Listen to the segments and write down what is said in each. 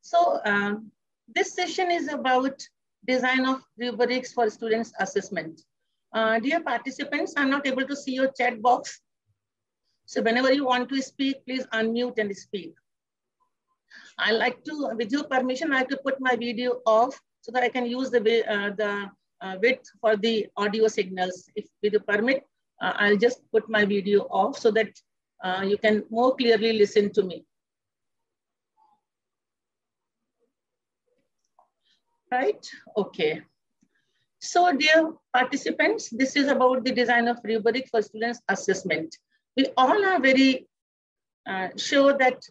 So this session is about design of rubrics for students' assessment. Dear participants, I'm not able to see your chat box. So whenever you want to speak, please unmute and speak. I like to, with your permission, I have to put my video off so that I can use the width for the audio signals. If with your permit, I'll just put my video off so that you can more clearly listen to me. Right? Okay. So dear participants, this is about the design of rubric for students' assessment. We all are very sure that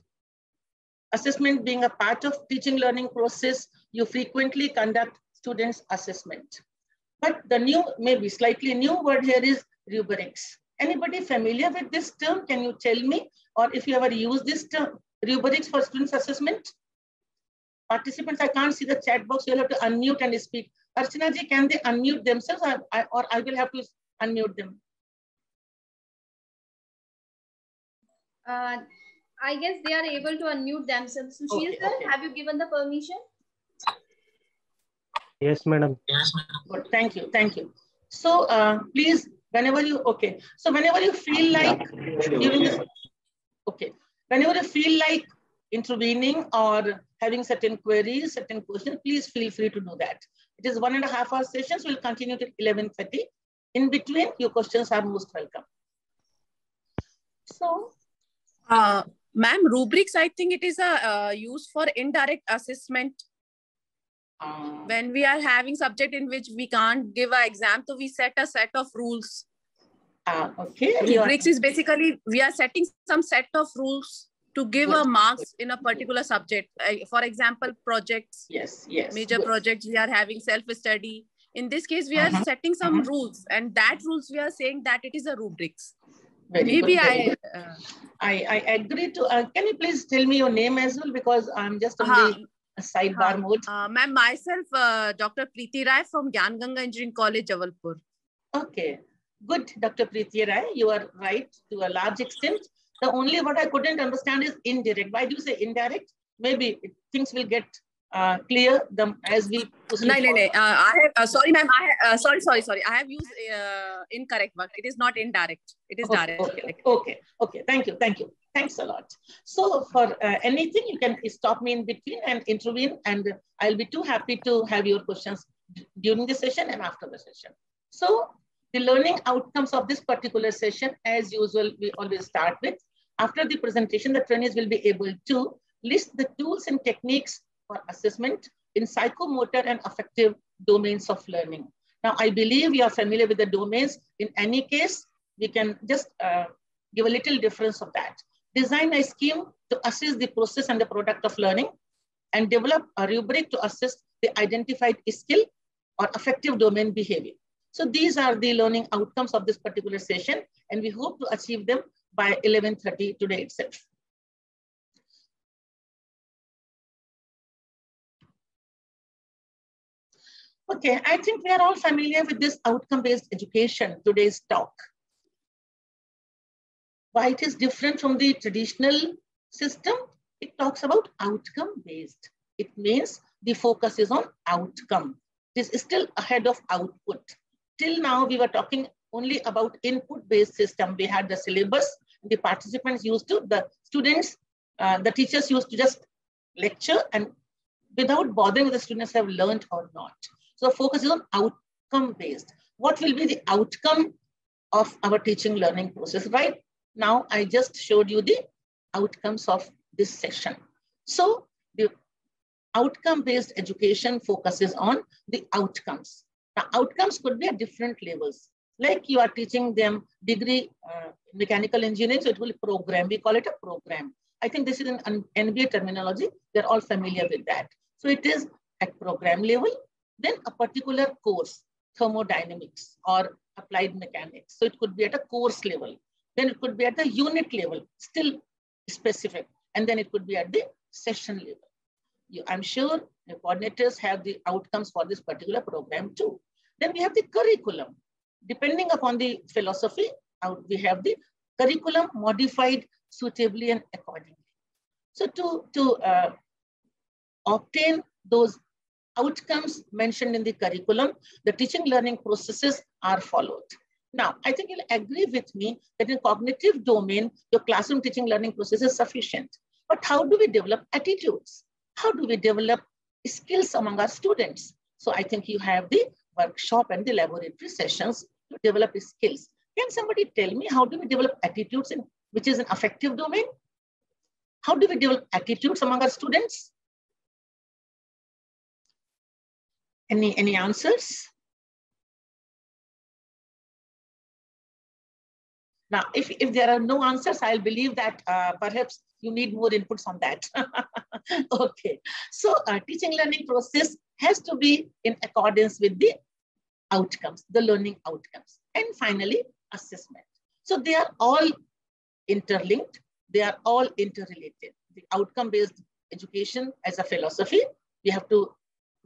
assessment being a part of teaching learning process, you frequently conduct students' assessment. But the new, maybe slightly new word here is rubrics. Anybody familiar with this term? Can you tell me? Or if you ever use this term, rubrics for students' assessment? Participants, I can't see the chat box. You'll have to unmute and speak. Archana ji, can they unmute themselves or I will have to unmute them? I guess they are able to unmute themselves. Sushil sir, have you given the permission? Yes, madam. Good, thank you, thank you. So please, whenever you, so whenever you feel like during this, whenever you feel like intervening or having certain queries, certain questions, please feel free to do that. It is 1.5 hour sessions. We'll continue till 11:30. In between, your questions are most welcome. So, ma'am, rubrics, I think it is a use for indirect assessment. When we are having subject in which we can't give an exam, so we set a set of rules. Rubrics is basically, we are setting some set of rules to give a marks in a particular subject. For example, projects. Yes. Major projects, we are having self-study. In this case, we are setting some rules, and that rules we are saying that it is a rubrics. Maybe I agree to. Can you please tell me your name as well, because I'm just on the sidebar mode. Ma'am, myself, Dr. Preeti Rai from Gyan Ganga Engineering College, Jabalpur. Okay, good, Dr. Preeti Rai. You are right to a large extent. The only what I couldn't understand is indirect. Why do you say indirect? Maybe things will get clear as we proceed. No. I have sorry, ma'am. Sorry. I have used incorrect word. It is not indirect. It is direct. Okay. Thank you. Thanks a lot. So for anything, you can stop me in between and intervene, and I'll be too happy to have your questions during the session and after the session. So the learning outcomes of this particular session, as usual, we always start with. After the presentation, the trainees will be able to list the tools and techniques for assessment in psychomotor and affective domains of learning. Now, I believe you are familiar with the domains. In any case, we can just give a little difference of that. Design a scheme to assess the process and the product of learning, and develop a rubric to assess the identified skill or affective domain behavior. So these are the learning outcomes of this particular session, and we hope to achieve them by 11:30 today itself. Okay, I think we are all familiar with this outcome-based education, today's talk. Why it is different from the traditional system? It talks about outcome-based. It means the focus is on outcome. It is still ahead of output. Till now, we were talking only about input-based system. We had the syllabus, the participants used to, the students, the teachers used to just lecture and without bothering the students have learned or not. So the focus is on outcome-based. What will be the outcome of our teaching learning process? Right now, I just showed you the outcomes of this session. So the outcome-based education focuses on the outcomes. Now, outcomes could be at different levels. Like you are teaching them degree mechanical engineering, so it will be program. We call it a program. I think this is an NBA terminology. They're all familiar with that. So it is at program level, then a particular course, thermodynamics or applied mechanics. So it could be at a course level. Then it could be at the unit level, still specific. And then it could be at the session level. I'm sure the coordinators have the outcomes for this particular program too. Then we have the curriculum. Depending upon the philosophy, we have the curriculum modified suitably and accordingly. So to obtain those outcomes mentioned in the curriculum, the teaching learning processes are followed. Now, I think you'll agree with me that in cognitive domain, your classroom teaching learning process is sufficient. But how do we develop attitudes? How do we develop skills among our students? So I think you have the workshop and the laboratory sessions to develop skills. Can somebody tell me how do we develop attitudes in which is an affective domain? How do we develop attitudes among our students? Any answers? Now, if there are no answers, I'll believe that perhaps you need more inputs on that. Okay, so teaching learning process has to be in accordance with the outcomes, the learning outcomes. And finally, assessment. So they are all interlinked. They are all interrelated. The outcome-based education as a philosophy, you have to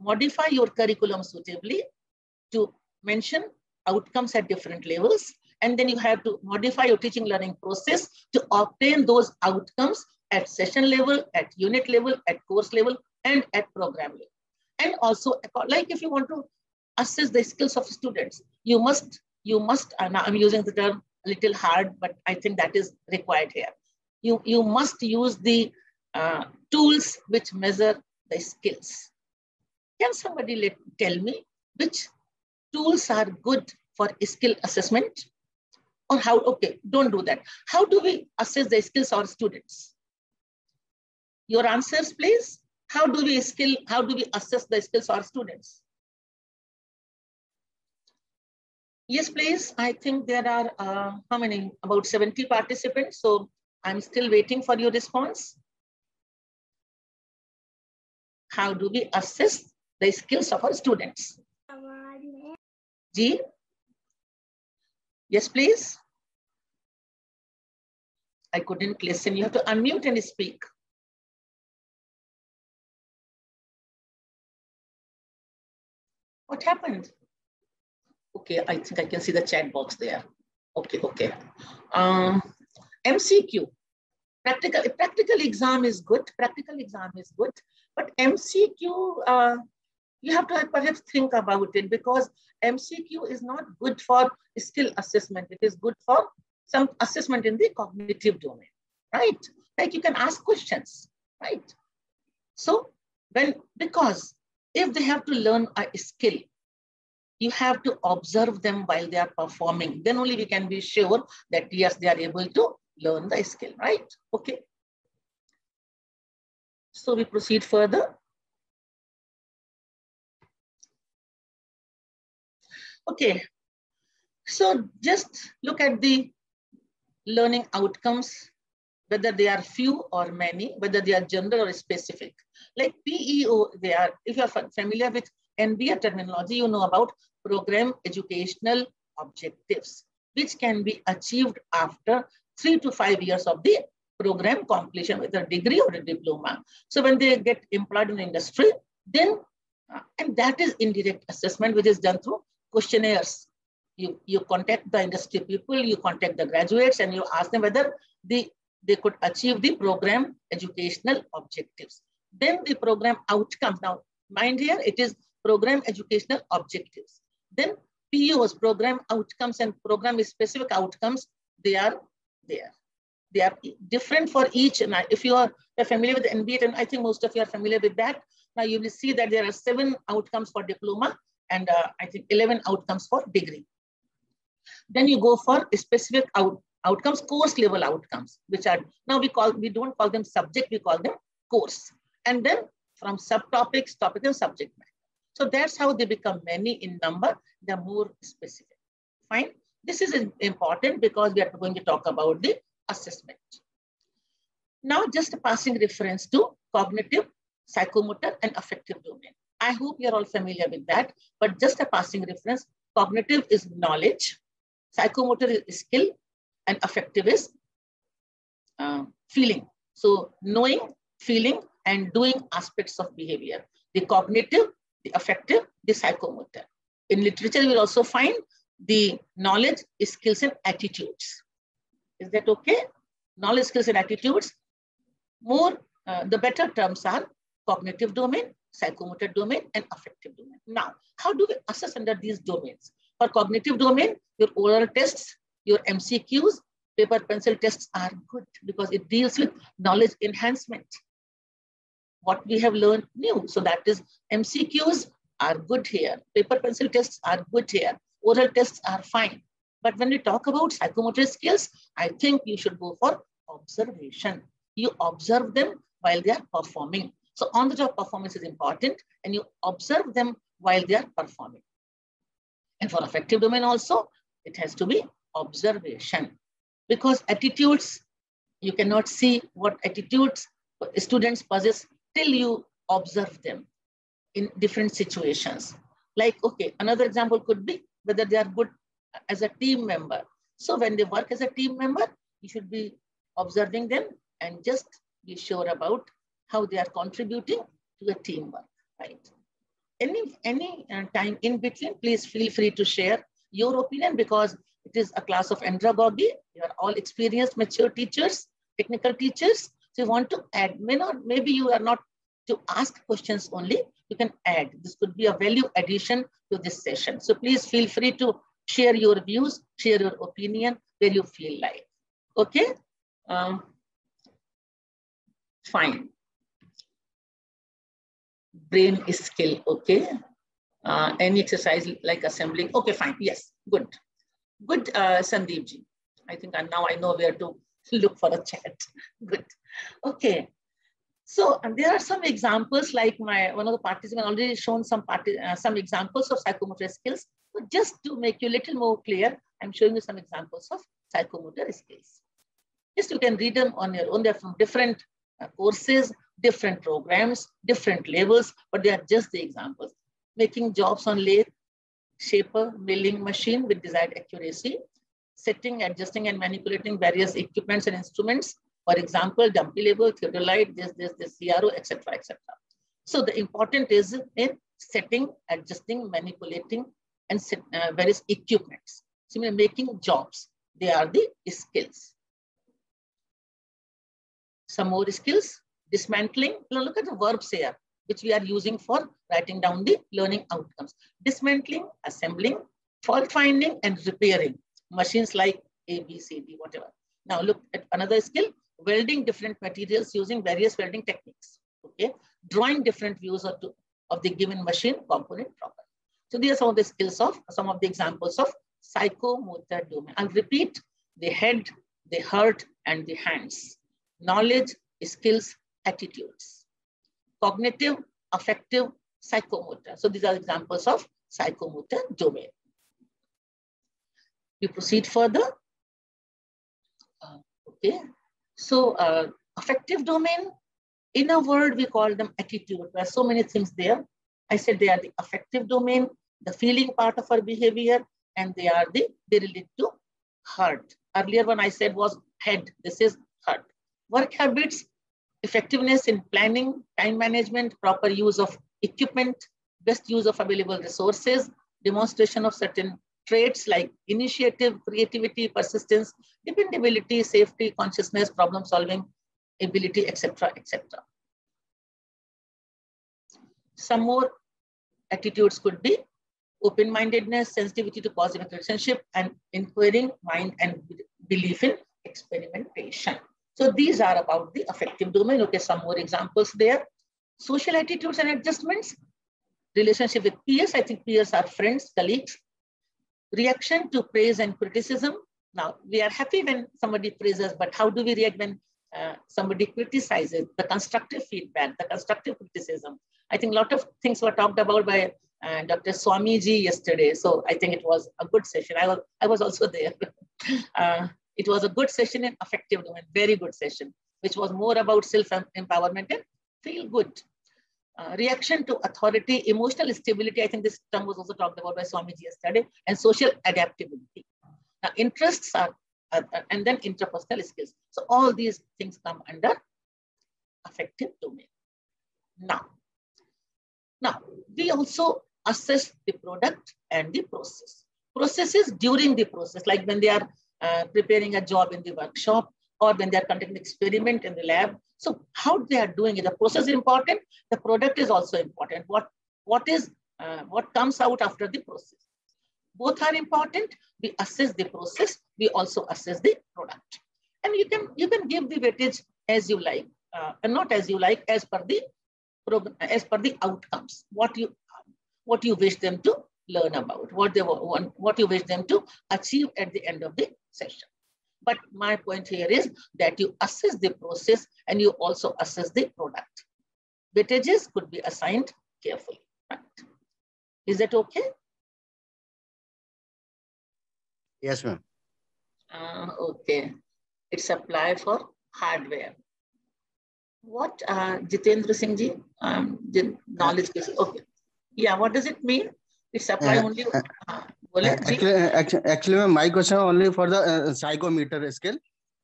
modify your curriculum suitably to mention outcomes at different levels. And then you have to modify your teaching learning process to obtain those outcomes at session level, at unit level, at course level, and at program level. And also, like if you want to assess the skills of students, you must, now I'm using the term a little hard, but I think that is required here. You must use the tools which measure the skills. Can somebody tell me which tools are good for skill assessment? Or how, okay, don't do that. How do we assess the skills of our students? Your answers, please. How do we assess the skills of our students? Yes, please. I think there are, how many? About 70 participants. So I'm still waiting for your response. How do we assess the skills of our students? Ji? Yes, please. I couldn't listen. You have to unmute and speak. What happened? Okay, I think I can see the chat box there. Okay. MCQ. Practical exam is good. But MCQ, you have to perhaps think about it, because MCQ is not good for skill assessment. It is good for some assessment in the cognitive domain, right? Like you can ask questions, right? So because if they have to learn a skill, you have to observe them while they are performing. Then only we can be sure that yes, they are able to learn the skill, right? Okay. So we proceed further. Okay, so just look at the learning outcomes, whether they are few or many, whether they are general or specific. Like PEO, they are, if you're familiar with NBA terminology, you know about program educational objectives, which can be achieved after 3 to 5 years of the program completion with a degree or a diploma. So when they get employed in the industry, then, and that is indirect assessment, which is done through questionnaires. You contact the industry people, you contact the graduates, and you ask them whether they could achieve the program educational objectives. Then the program outcomes. Now, mind here, it is program educational objectives. Then POs, program outcomes, and program specific outcomes, they are there. They are different for each. And if you are familiar with the NBA, and I think most of you are familiar with that, now you will see that there are 7 outcomes for diploma, and I think 11 outcomes for degree. Then you go for specific outcomes, course level outcomes, which are, now we don't call them subject, we call them course. And then from subtopics, topic and subject matter. So that's how they become many in number, they're more specific. Fine. This is important because we are going to talk about the assessment. Now just a passing reference to cognitive, psychomotor and affective domain. I hope you're all familiar with that, but just a passing reference. Cognitive is knowledge, psychomotor is skill, and affective is feeling. So knowing, feeling, and doing aspects of behavior. The cognitive, the affective, the psychomotor. In literature, you'll also find the knowledge, skills, and attitudes. Is that okay? Knowledge, skills, and attitudes. More, the better terms are cognitive domain, psychomotor domain, and affective domain. Now, how do we assess under these domains? For cognitive domain, your oral tests, your MCQs, paper pencil tests are good because it deals with knowledge enhancement. What we have learned new. So that is MCQs are good here. Paper pencil tests are good here. Oral tests are fine. But when we talk about psychomotor skills, I think you should go for observation. You observe them while they are performing. So on-the-job performance is important and you observe them while they are performing. And for affective domain also, it has to be observation. Because attitudes, you cannot see what attitudes students possess till you observe them in different situations. Like, okay, another example could be whether they are good as a team member. So when they work as a team member, you should be observing them and just be sure about how they are contributing to a teamwork, right? Any time in between, please feel free to share your opinion because it is a class of andragogy. You are all experienced, mature teachers, technical teachers. So you want to add, maybe you are not to ask questions only, you can add. This could be a value addition to this session. So please feel free to share your views, share your opinion where you feel like. Okay? Fine. Brain skill, okay. Any exercise like assembling, okay, fine, yes, good. Good, Sandeep ji. I think now I know where to look for a chat. Good, okay. So there are some examples like one of the participants already shown some examples of psychomotor skills. So just to make you a little more clear, I'm showing you some examples of psychomotor skills. Just you can read them on your own. They're from different courses, different programs, different levels, but they are just the examples. Making jobs on lathe, shaper, milling machine with desired accuracy, setting, adjusting, and manipulating various equipments and instruments. For example, dumpy label, theodolite, this, CRO, etc., etc. So the important is in setting, adjusting, manipulating, and various equipments. So making jobs, they are the skills. Some more skills, dismantling. Now look at the verbs here, which we are using for writing down the learning outcomes. Dismantling, assembling, fault finding, and repairing. Machines like A, B, C, D, whatever. Now look at another skill, welding different materials using various welding techniques. Okay, drawing different views of the given machine component properly. So these are some of the skills of, some of the examples of psychomotor domain. I'll repeat: the head, the heart, and the hands. Knowledge, skills, attitudes. Cognitive, affective, psychomotor. So these are examples of psychomotor domain. We proceed further. Okay. So affective domain, in a word, we call them attitude. There are so many things there. I said they are the affective domain, the feeling part of our behavior, and they relate to heart. Earlier one I said was head. This is heart. Work habits, effectiveness in planning, time management, proper use of equipment, best use of available resources, demonstration of certain traits like initiative, creativity, persistence, dependability, safety, consciousness, problem solving, ability, etc., etc. Some more attitudes could be open-mindedness, sensitivity to positive relationship, and inquiring mind and belief in experimentation. So these are about the affective domain. Okay, some more examples there. Social attitudes and adjustments, relationship with peers. I think peers are friends, colleagues. Reaction to praise and criticism. Now, we are happy when somebody praises, but how do we react when somebody criticizes? The constructive feedback, the constructive criticism. I think a lot of things were talked about by Dr. Swamiji yesterday. So I think it was a good session. I was also there. It was a good session in affective domain, very good session, which was more about self-empowerment and feel good. Reaction to authority, emotional stability. I think this term was also talked about by Swamiji yesterday, and social adaptability. Now, interests are, and then interpersonal skills. So all these things come under affective domain. Now, we also assess the product and the process. Processes during the process, like when they are preparing a job in the workshop, or when they are conducting experiment in the lab. So how they are doing it, the process is important, the product is also important. What comes out after the process. Both are important. We assess the process, we also assess the product. And you can give the weightage as you like, and not as you like, as per the outcomes, what you wish them to learn about, what you wish them to achieve at the end of the session. But my point here is that you assess the process and you also assess the product. Weightages could be assigned carefully. Right? Is that okay? Yes, ma'am. Okay. It's apply for hardware. What, Jitendra Singh ji, knowledge base. Okay. Yeah, what does it mean? It's apply only. Actually, my question only for the psychometer scale.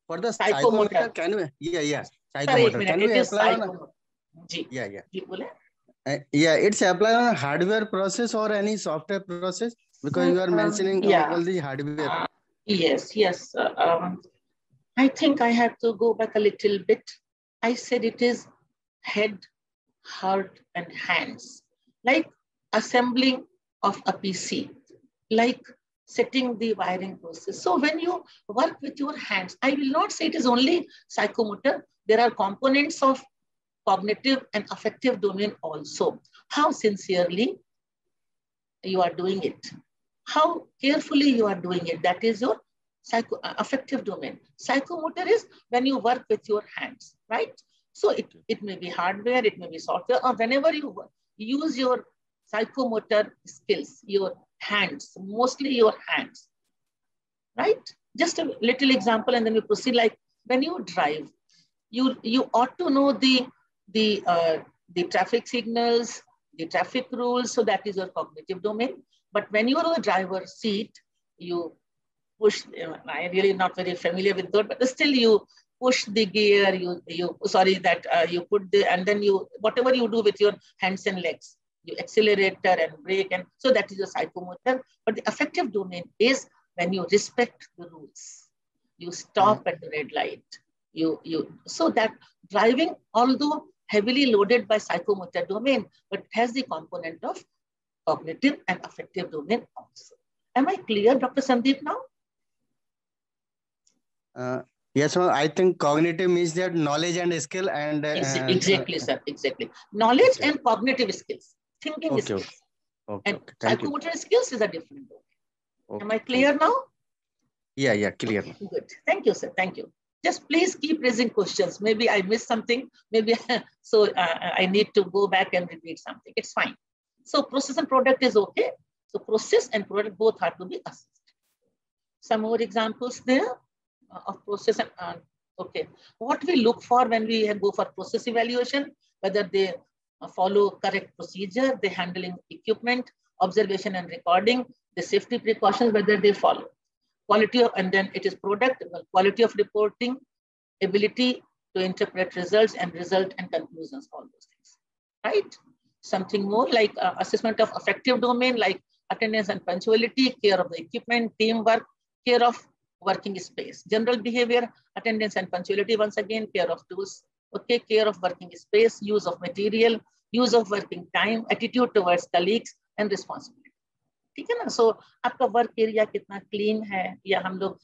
For the psychometer, can we? Yeah. Psychometer. Can we apply on? Yeah. Yeah, it's apply on hardware process or any software process, because you are mentioning all the hardware. Yes. I think I have to go back a little bit. I said it is head, heart, and hands, like assembling of a PC, like setting the wiring process. So when you work with your hands, I will not say it is only psychomotor. There are components of cognitive and affective domain also. How sincerely you are doing it, how carefully you are doing it, that is your affective domain. Psychomotor is when you work with your hands, right? So it may be hardware, it may be software, or whenever you use your psychomotor skills, your hands, mostly your hands, right? Just a little example and then we proceed. Like when you drive, you ought to know the traffic signals, the traffic rules, so that is your cognitive domain. But when you are on the driver's seat, you push, I'm really not very familiar with that, but still you push the gear, you put the, and then you, whatever you do with your hands and legs, you accelerator and brake, and so that is your psychomotor. But the affective domain is when you respect the rules, you stop at the red light, so that driving, although heavily loaded by psychomotor domain, but has the component of cognitive and affective domain also. Am I clear, Dr. Sandeep, now? Yes, well, I think cognitive means that knowledge and skill and... exactly, sir, exactly. Knowledge and cognitive skills, thinking skills. And psychomotor skills is a different domain. Am I clear now? Yeah, clear. Good. Thank you, sir. Thank you. Just please keep raising questions. Maybe I missed something. Maybe so I need to go back and repeat something. It's fine. So process and product is okay. So process and product both have to be assessed. Some more examples there of process and okay. What we look for when we go for process evaluation, whether they follow correct procedure, the handling equipment, observation and recording, the safety precautions, whether they follow. Quality of, and then it is product, quality of reporting, ability to interpret results and conclusions, all those things, right? Something more like assessment of affective domain, like attendance and punctuality, care of the equipment, teamwork, care of working space, general behavior, attendance and punctuality, once again, care of tools, okay, care of working space, use of material, use of working time, attitude towards colleagues and responsibility. ठीक है ना? So आपका work area कितना clean है, या हम लोग,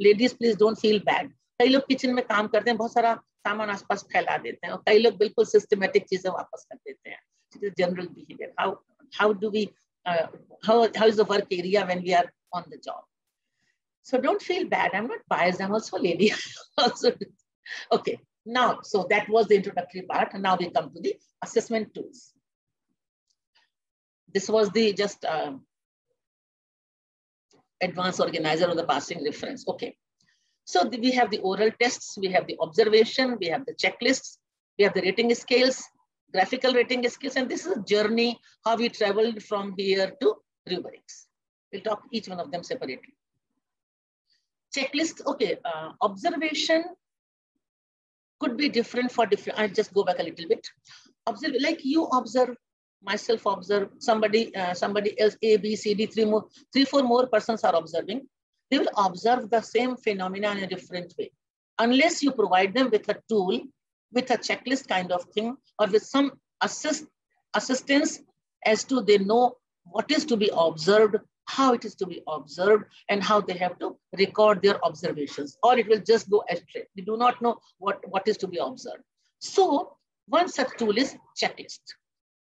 ladies please don't feel bad, कई लोग किचन में काम करते हैं, बहुत सारा सामान आसपास फैला देते हैं, और कई लोग बिल्कुल सिस्टमेटिक चीजें वापस कर देते हैं. General behaviour, how do we how is the work area when we are on the job? So don't feel bad, I'm not biased, I'm also a lady. Also, okay, now so that was the introductory part, and now we come to the assessment tools. This was the just advanced organizer or the passing reference. Okay. So we have the oral tests, we have the observation, we have the checklists, we have the rating scales, graphical rating scales, and this is a journey, how we traveled from here to rubrics. We'll talk each one of them separately. Checklist, okay, observation could be different for different, I'll just go back a little bit. Observe, like you observe, myself observe, somebody else, A, B, C, D, three, four more persons are observing. They will observe the same phenomenon in a different way. unless you provide them with a tool, with a checklist kind of thing, or with some assistance as to they know what is to be observed, how it is to be observed, and how they have to record their observations, or it will just go astray. They do not know what is to be observed. So one such tool is checklist.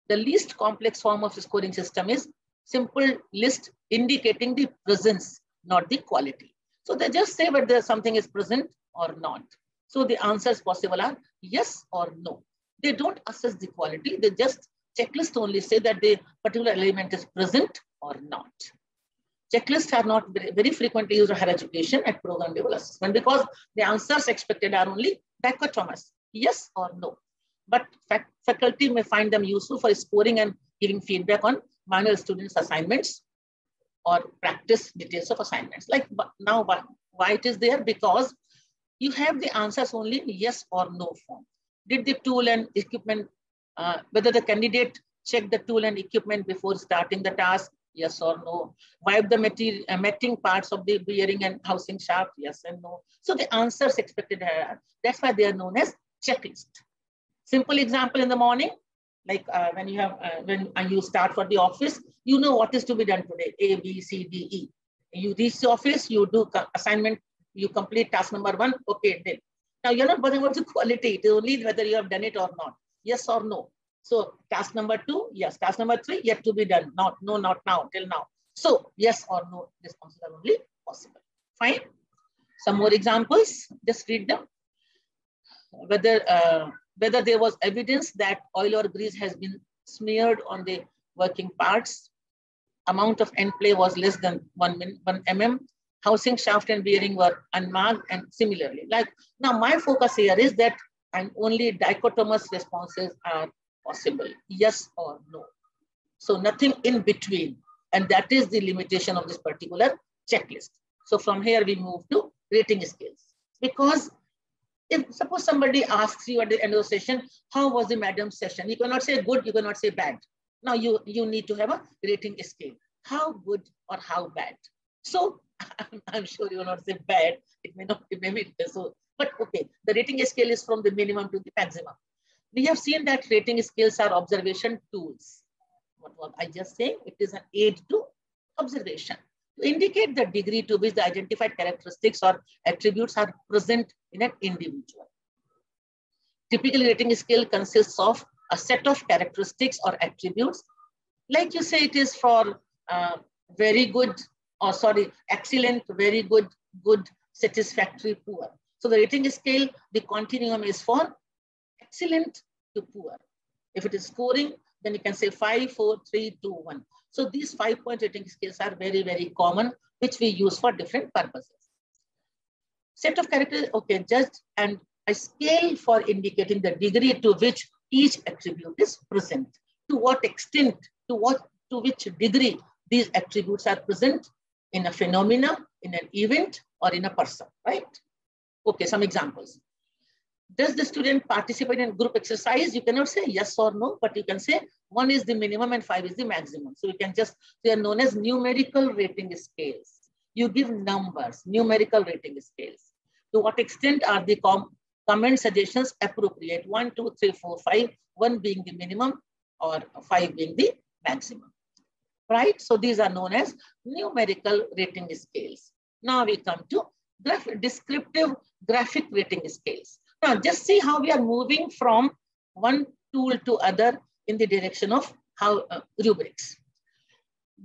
The least complex form of scoring system is simple list indicating the presence, not the quality. So they just say whether something is present or not. So the answers possible are yes or no. They don't assess the quality. They just checklist only say that the particular element is present or not. Checklists are not very frequently used in higher education at program level assessment because the answers expected are only dichotomous, yes or no. But faculty may find them useful for scoring and giving feedback on minor students' assignments or practice details of assignments. Like now, why it is there? Because you have the answers only in yes or no form. Did the tool and equipment, whether the candidate checked the tool and equipment before starting the task, yes or no. Wipe the matting parts of the bearing and housing shaft, yes and no. So the answers expected are, that's why they are known as checklist. Simple example in the morning, like when you start for the office, you know what is to be done today, A, B, C, D, E. You reach the office, you do assignment, you complete task number 1, okay, did. Now you're not bothering about the quality, it is only whether you have done it or not, yes or no. So task number 2, yes. Task number 3, yet to be done. Not now, till now. So yes or no responses are only possible. Fine. Some more examples, just read them. Whether there was evidence that oil or grease has been smeared on the working parts, amount of end play was less than 1 mm, housing shaft and bearing were unmarked, and similarly. Like now my focus here is that only dichotomous responses are possible, yes or no. So nothing in between. And that is the limitation of this particular checklist. So from here we move to rating scales. Because if suppose somebody asks you at the end of the session, how was the madam's session? You cannot say good, you cannot say bad. Now you need to have a rating scale. How good or how bad? So I'm sure you will not say bad. It may be so. But okay, the rating scale is from the minimum to the maximum. We have seen that rating scales are observation tools. What was I just saying? It is an aid to observation to indicate the degree to which the identified characteristics or attributes are present in an individual. Typically, rating scale consists of a set of characteristics or attributes. Like you say, it is for very good, or sorry, excellent, very good, good, satisfactory, poor. So the rating scale, the continuum is for excellent to poor. If it is scoring, then you can say 5, 4, 3, 2, 1. So these 5-point rating scales are very, very common, which we use for different purposes. Set of characters, okay, judged, and a scale for indicating the degree to which each attribute is present. To what extent, to which degree these attributes are present in a phenomena, in an event, or in a person, right? Okay, some examples. Does the student participate in group exercise? You cannot say yes or no, but you can say 1 is the minimum and 5 is the maximum. So you can just, they are known as numerical rating scales. You give numbers, numerical rating scales. To what extent are the comment suggestions appropriate? 1, 2, 3, 4, 5, 1 being the minimum or 5 being the maximum, right? So these are known as numerical rating scales. Now we come to descriptive graphic rating scales. Now, just see how we are moving from one tool to other in the direction of how rubrics.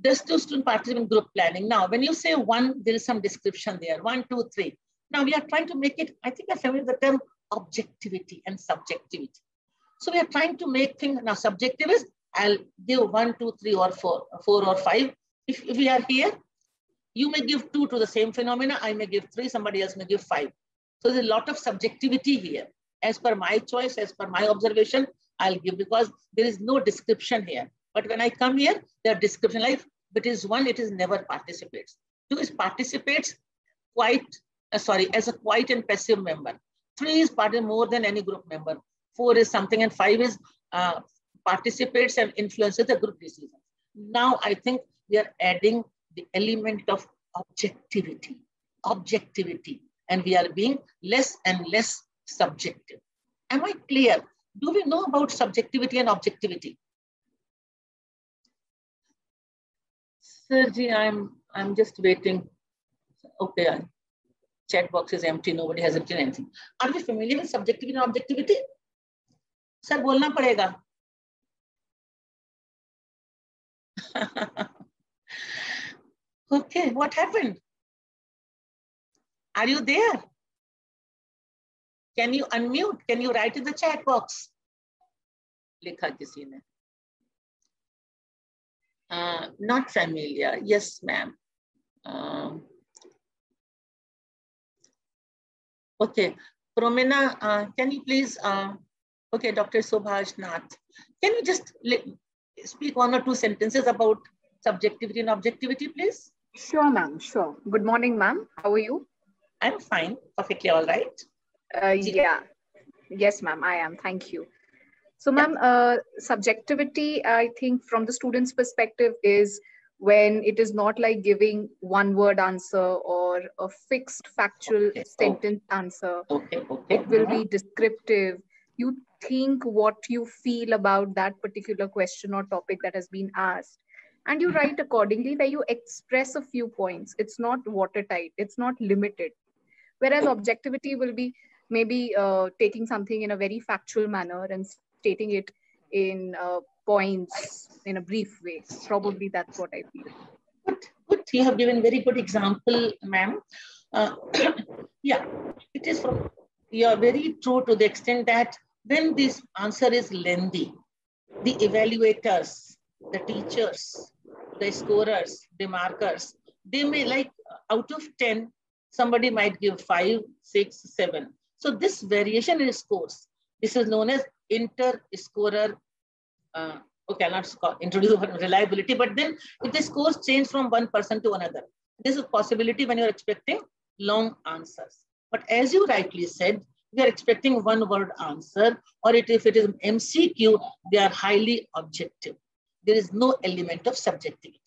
Does the student participate in group planning? Now, when you say 1, there is some description there, 1, 2, 3. Now, we are trying to make it, I think I'm familiar with the term objectivity and subjectivity. So we are trying to make things, now subjective is, I'll give 1, 2, 3, or 4 or 5. If we are here, you may give 2 to the same phenomena, I may give 3, somebody else may give 5. So there's a lot of subjectivity here. As per my choice, as per my observation, I'll give, because there is no description here. But when I come here, there are description like, if it is 1, it is never participates. 2 is participates as a quiet and passive member. 3 is participates more than any group member. 4 is something, and 5 is participates and influences the group decision. Now I think we are adding the element of objectivity. Objectivity. and we are being less and less subjective. Am I clear? Do we know about subjectivity and objectivity? Sirji, I'm just waiting. Okay, chat box is empty. Nobody has written anything. Are we familiar with subjectivity and objectivity? Sir, bolna padega. Okay, what happened? Are you there? Can you unmute? Can you write in the chat box? Likha kisi ne. Not familiar. Yes, ma'am. Okay, Promina, can you please, okay, Dr. Subhash Nath, can you just speak 1 or 2 sentences about subjectivity and objectivity, please? Sure, ma'am, sure. Good morning, ma'am. How are you? I'm fine, perfectly all right. Yeah, yes, ma'am, I am. Thank you. So, ma'am, subjectivity, I think from the student's perspective is when it is not like giving one word answer or a fixed factual sentence answer. It will be descriptive. You think what you feel about that particular question or topic that has been asked, and you write accordingly, where you express a few points. It's not watertight. It's not limited. Whereas objectivity will be maybe taking something in a very factual manner and stating it in points in a brief way. Probably that's what I feel. Good. You have given very good example, ma'am. Yeah, it is. You are very true to the extent that when this answer is lengthy, the evaluators, the teachers, the scorers, the markers, they may like out of 10, somebody might give 5, 6, 7. So this variation in scores, this is known as inter-scorer. Okay, I'll not introduce reliability, but then if the scores change from one person to another, this is a possibility when you're expecting long answers. But as you rightly said, we are expecting one word answer, or if it is MCQ, they are highly objective. There is no element of subjectivity.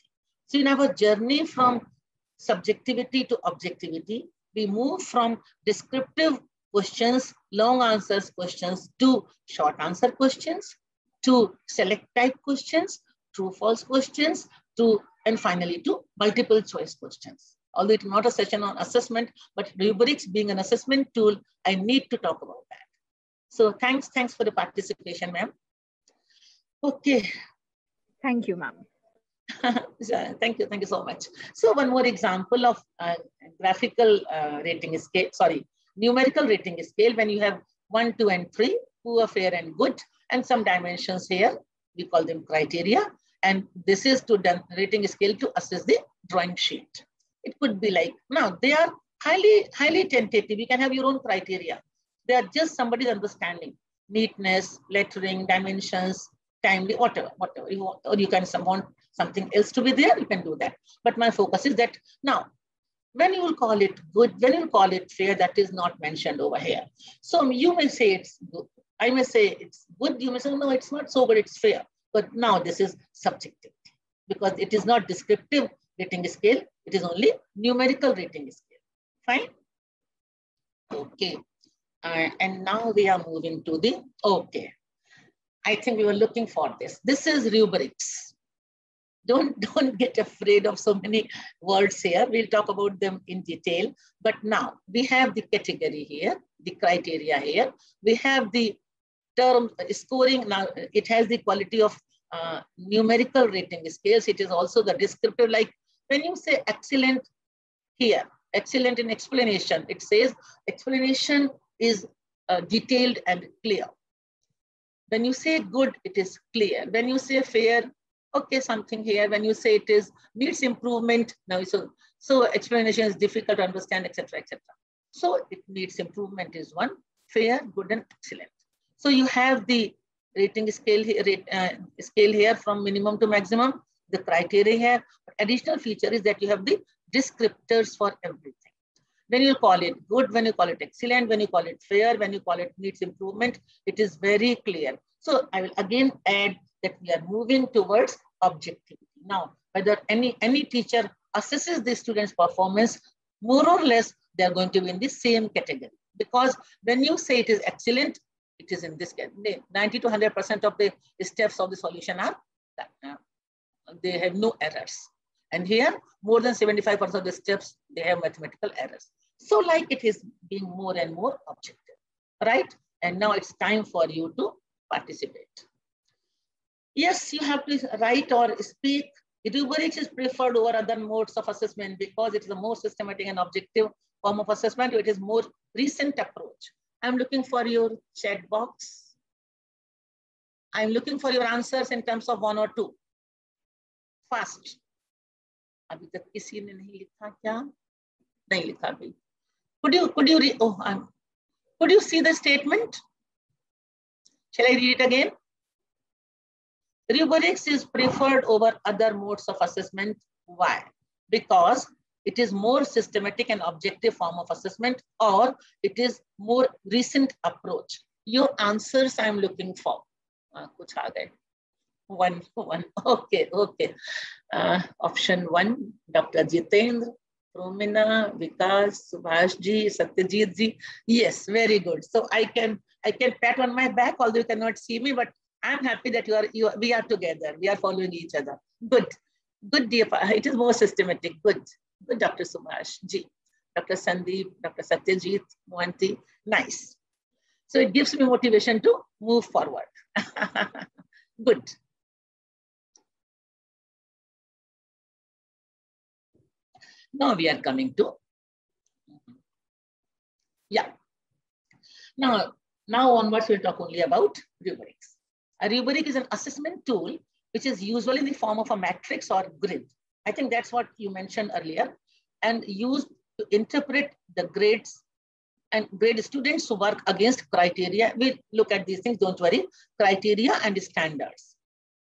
So in our journey from subjectivity to objectivity, we move from descriptive questions, long answers questions, to short answer questions, to select type questions, true false questions, and finally to multiple choice questions. Although it's not a session on assessment, but rubrics being an assessment tool, I need to talk about that. So thanks for the participation, ma'am. Okay. Thank you, ma'am. Thank you so much. So one more example of graphical rating scale, numerical rating scale, when you have 1, 2, and 3, poor, fair, and good, and some dimensions here, we call them criteria. And this is to rating scale to assess the drawing sheet. It could be like, now they are highly tentative. You can have your own criteria. They are just somebody's understanding, neatness, lettering, dimensions, timely, whatever you want, or you can want something else to be there, you can do that. But my focus is that now, when you will call it good, when you will call it fair, that is not mentioned over here. So you may say it's good. I may say it's good. You may say, no, it's not so good, it's fair. But now this is subjective because it is not descriptive rating scale. It is only numerical rating scale. Fine. Okay. And now we are moving to the, okay. I think we were looking for this. This is rubrics. Don't get afraid of so many words here. We'll talk about them in detail. But now we have the category here, the criteria here. We have the term scoring. Now it has the quality of numerical rating scales. It is also the descriptive, like when you say excellent here, excellent in explanation, it says explanation is detailed and clear. When you say good, it is clear. When you say fair, okay, something here. When you say it is needs improvement, now so explanation is difficult to understand, etc., etc. So it needs improvement is one, fair, good, and excellent. So you have the rating scale here from minimum to maximum, the criteria here. Additional feature is that you have the descriptors for everything. When you call it good, when you call it excellent, when you call it fair, when you call it needs improvement, it is very clear. So I will again add that we are moving towards objectivity. Now, whether any teacher assesses the student's performance, more or less They are going to be in the same category. Because when you say it is excellent, it is in this category. 90 to 100% of the steps of the solution are, they have no errors. And here, more than 75% of the steps, they have mathematical errors. So like it is being more and more objective, right? And now it's time for you to participate. Yes, you have to write or speak. Rubrics is preferred over other modes of assessment because it is a more systematic and objective form of assessment. It is more recent approach. I'm looking for your chat box. I'm looking for your answers in terms of 1 or 2. Fast. अभी तक किसी ने नहीं लिखा क्या? नहीं लिखा भाई. Could you see the statement? Shall I read it again? Rubrics is preferred over other modes of assessment. Why? Because it is more systematic and objective form of assessment, or it is more recent approach. Your answers I'm looking for. कुछ आ गए. One. Okay. Option 1, Dr. Jitendra, Romina, Vikas, Subhash ji, Satyajit ji. Yes, very good. So I can pat on my back, although you cannot see me, but I'm happy that we are together. We are following each other. Good, dear. It is more systematic. Good, Dr. Subhash ji, Dr. Sandeep, Dr. Satyajit, Mohanty. Nice. So it gives me motivation to move forward. Good. Now we are coming to, Now onwards we'll talk only about rubrics. A rubric is an assessment tool which is usually in the form of a matrix or grid. I think that's what you mentioned earlier, and used to interpret the grades and grade students who work against criteria. We look at these things, don't worry, criteria and standards.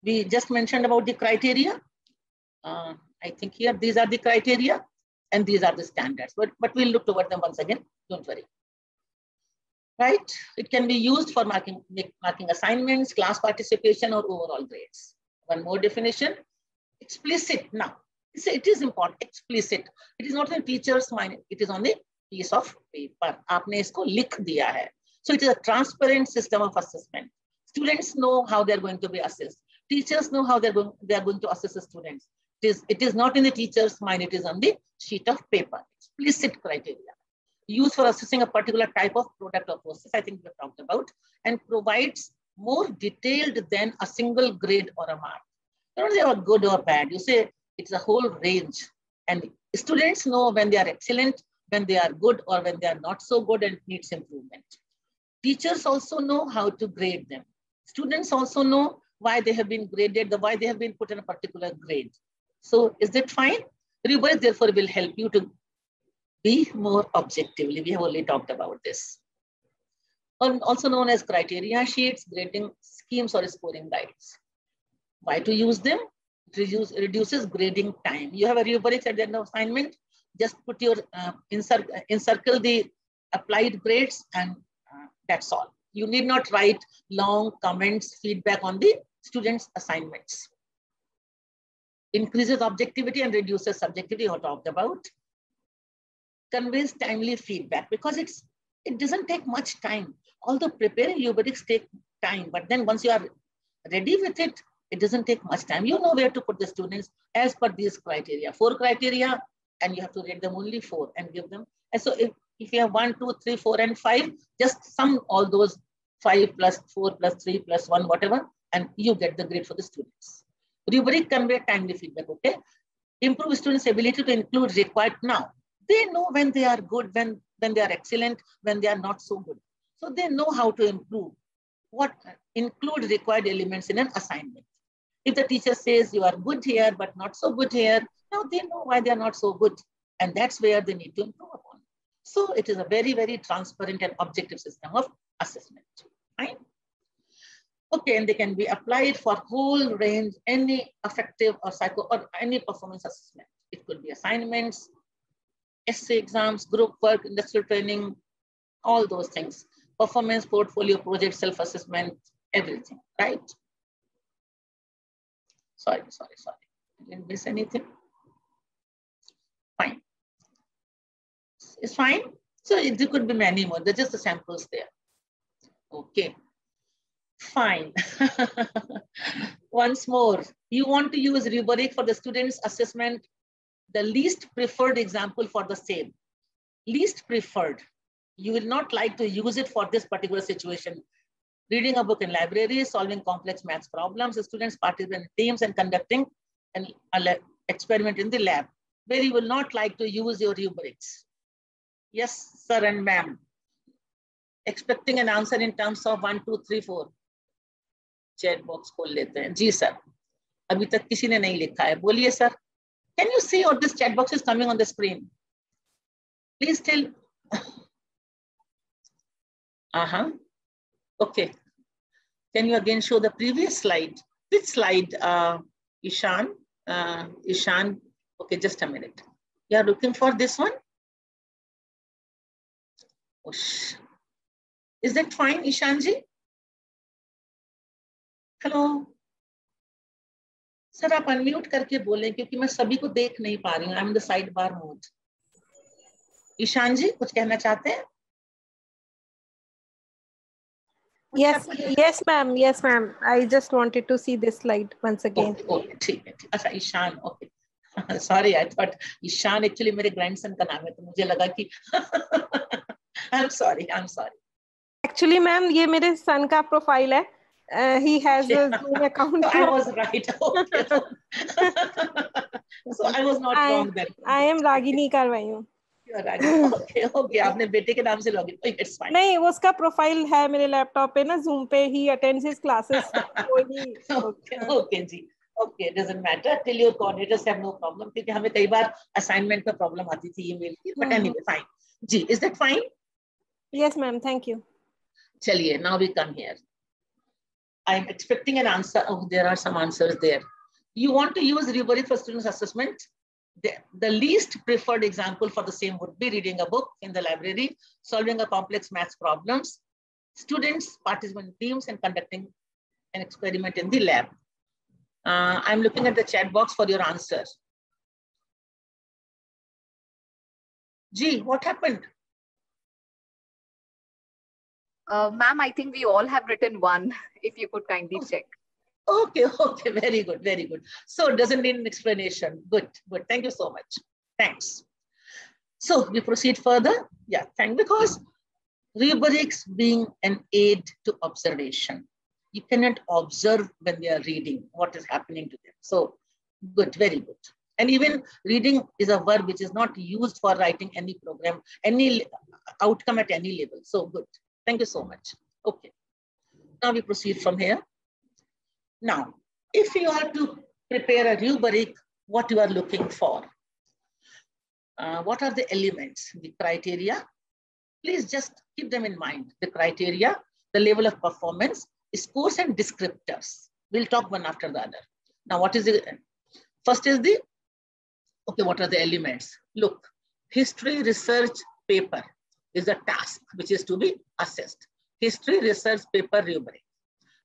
We just mentioned about the criteria. I think here, these are the criteria and these are the standards, but we'll look over them once again, don't worry. Right? It can be used for marking assignments, class participation, or overall grades. One more definition, explicit. Now, it is important, explicit. It is not in teacher's mind, it is on the piece of paper. आपने इसको लिख दिया है. So it is a transparent system of assessment. Students know how they're going to be assessed. Teachers know how they're going to assess the students. It is not in the teacher's mind, it is on the sheet of paper. Explicit criteria. Used for assessing a particular type of product or process, I think we have talked about, and provides more detailed than a single grade or a mark. You don't say about good or bad, you say it's a whole range. And students know when they are excellent, when they are good, or when they are not so good and needs improvement. Teachers also know how to grade them. Students also know why they have been graded, why they have been put in a particular grade. So is that fine? Rubrics therefore will help you to be more objectively. We have already talked about this. Also known as criteria sheets, grading schemes, or scoring guides. Why to use them? It reduces grading time. You have a rubric at the end of assignment, just put your, encircle the applied grades, and that's all. You need not write long comments, feedback on the students' assignments. Increases objectivity and reduces subjectivity, I talked about. Conveys timely feedback because it doesn't take much time. Although preparing rubrics take time, but then once you are ready with it, it doesn't take much time. You know where to put the students as per these criteria. 4 criteria, and you have to rate them only 4 and give them. And so if you have 1, 2, 3, 4, and 5, just sum all those 5 plus 4 plus 3 plus 1, whatever, and you get the grade for the students. Rubric convey timely feedback, okay? Improve students' ability to include required. Now, they know when they are good, when they are excellent, when they are not so good. So they know how to improve. What include required elements in an assignment. If the teacher says you are good here, but not so good here, now they know why they are not so good. And that's where they need to improve upon. So it is a very, very transparent and objective system of assessment. Right? Okay, and they can be applied for whole range, any affective or psycho or any performance assessment. It could be assignments, essay exams, group work, industrial training, all those things. Performance, portfolio, project, self-assessment, everything, right? Sorry. Didn't miss anything. Fine. It's fine. So there could be many more. They're just the samples there. Okay. Fine. Once more, you want to use rubric for the student's assessment, the least preferred example for the same. Least preferred. You will not like to use it for this particular situation. Reading a book in library, solving complex maths problems, students participate in teams and conducting an experiment in the lab, where you will not like to use your rubrics. Yes, sir and ma'am. Expecting an answer in terms of 1, 2, 3, 4. Chat box खोल लेते हैं. जी sir. अभी तक किसी ने नहीं लिखा है. बोलिए sir. Can you see what this chat box is coming on the screen? Please tell. Okay. Can you again show the previous slide? Which slide, Ishan? Ishan. Okay, just a minute. You are looking for this one? Oosh. Is that fine, Ishanji? Hello. Sir, आप unmute करके बोलें क्योंकि मैं सभी को देख नहीं पा रही हूँ. I'm in the sidebar mode. Ishan जी कुछ कहना चाहते हैं? Yes, ma'am. Yes, ma'am. I just wanted to see this slide once again. Okay, ठीक है. अच्छा, Ishan. Okay. Sorry, I thought Ishan actually मेरे grandson का नाम है, तो मुझे लगा कि I'm sorry. Actually, ma'am, ये मेरे son का profile है. He has a Zoom account. So I was right. Okay. So I was not wrong then. I am Ragini Karwai हूँ. Okay. आपने बेटे के नाम से लॉगिन. It's fine. नहीं, उसका प्रोफाइल है मेरे लैपटॉप पे ना, Zoom पे. He attends his classes. Okay ji. Okay, doesn't matter till your coordinators have no problem. क्योंकि हमें कई बार assignment में problem आती थी email की. But anyway, fine. Ji, is that fine? Yes, ma'am. Thank you. चलिए, now we come here. I am expecting an answer. Oh, there are some answers there. You want to use rubric for students' assessment? The least preferred example for the same would be reading a book in the library, solving a complex maths problems, students participate in teams and conducting an experiment in the lab. I'm looking at the chat box for your answers. Gee, what happened? Ma'am, I think we all have written one, if you could kindly check. Okay, very good. So it doesn't need an explanation. Good. Thank you so much. Thanks. So we proceed further. Yeah, because rubrics being an aid to observation. You cannot observe when they are reading what is happening to them. So good, very good. And even reading is a verb which is not used for writing any program, any outcome at any level. So good. Thank you so much. Okay. Now we proceed from here. Now, if you are to prepare a rubric, what you are looking for? What are the elements, the criteria? Please just keep them in mind. The criteria, the level of performance, scores and descriptors. We'll talk one after the other. Now, what is the, first is the, okay, what are the elements? Look, history research paper is a task which is to be assessed. History research paper rubric.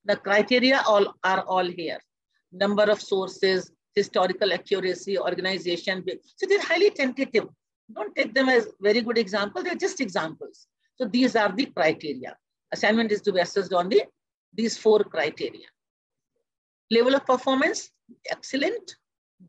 The criteria are all here. Number of sources, historical accuracy, organization. So they're highly tentative. Don't take them as very good examples. They're just examples. So these are the criteria. Assignment is to be assessed on these 4 criteria. Level of performance, excellent,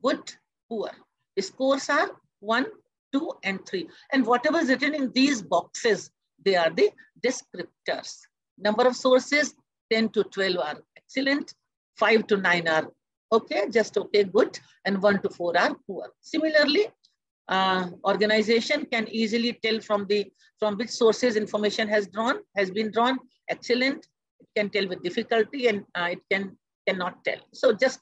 good, poor. The scores are 1, 2, and 3. And whatever is written in these boxes, they are the descriptors. Number of sources, 10 to 12 are excellent, 5 to 9 are okay, just okay, good, and 1 to 4 are poor. Similarly, organization can easily tell from which sources information has been drawn, excellent. It can tell with difficulty, and it cannot tell. So just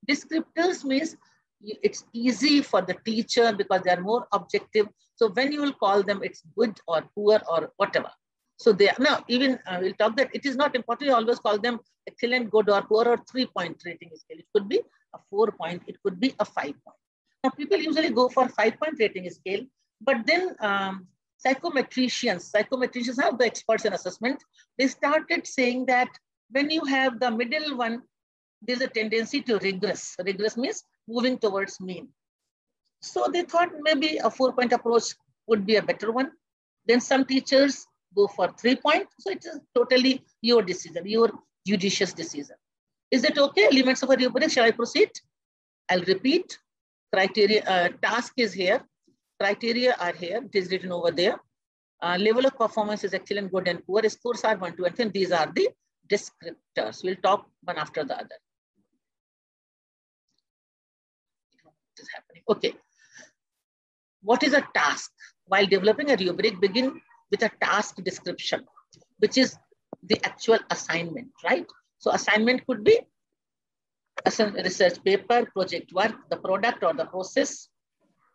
descriptors means it's easy for the teacher because they are more objective. So when you will call them, it's good or poor or whatever. So they are now even we'll talk that it is not important. You always call them excellent, good, or poor, or 3-point rating scale. It could be a 4-point, it could be a 5-point. Now people usually go for 5-point rating scale, but then psychometricians are the experts in assessment. They started saying that when you have the middle one, there's a tendency to regress. Regress means moving towards mean. So they thought maybe a 4-point approach would be a better one. Then some teachers go for 3 points. So it is totally your decision, your judicious decision. Is that okay? Elements of a rubric, shall I proceed? I'll repeat. Criteria, task is here. Criteria are here. It is written over there. Level of performance is excellent, good, and poor. Scores are 1, 2, and 10. These are the descriptors. We'll talk one after the other. What is happening? Okay. What is a task? While developing a rubric, begin with a task description, which is the actual assignment, right? So assignment could be a research paper, project work, the product or the process,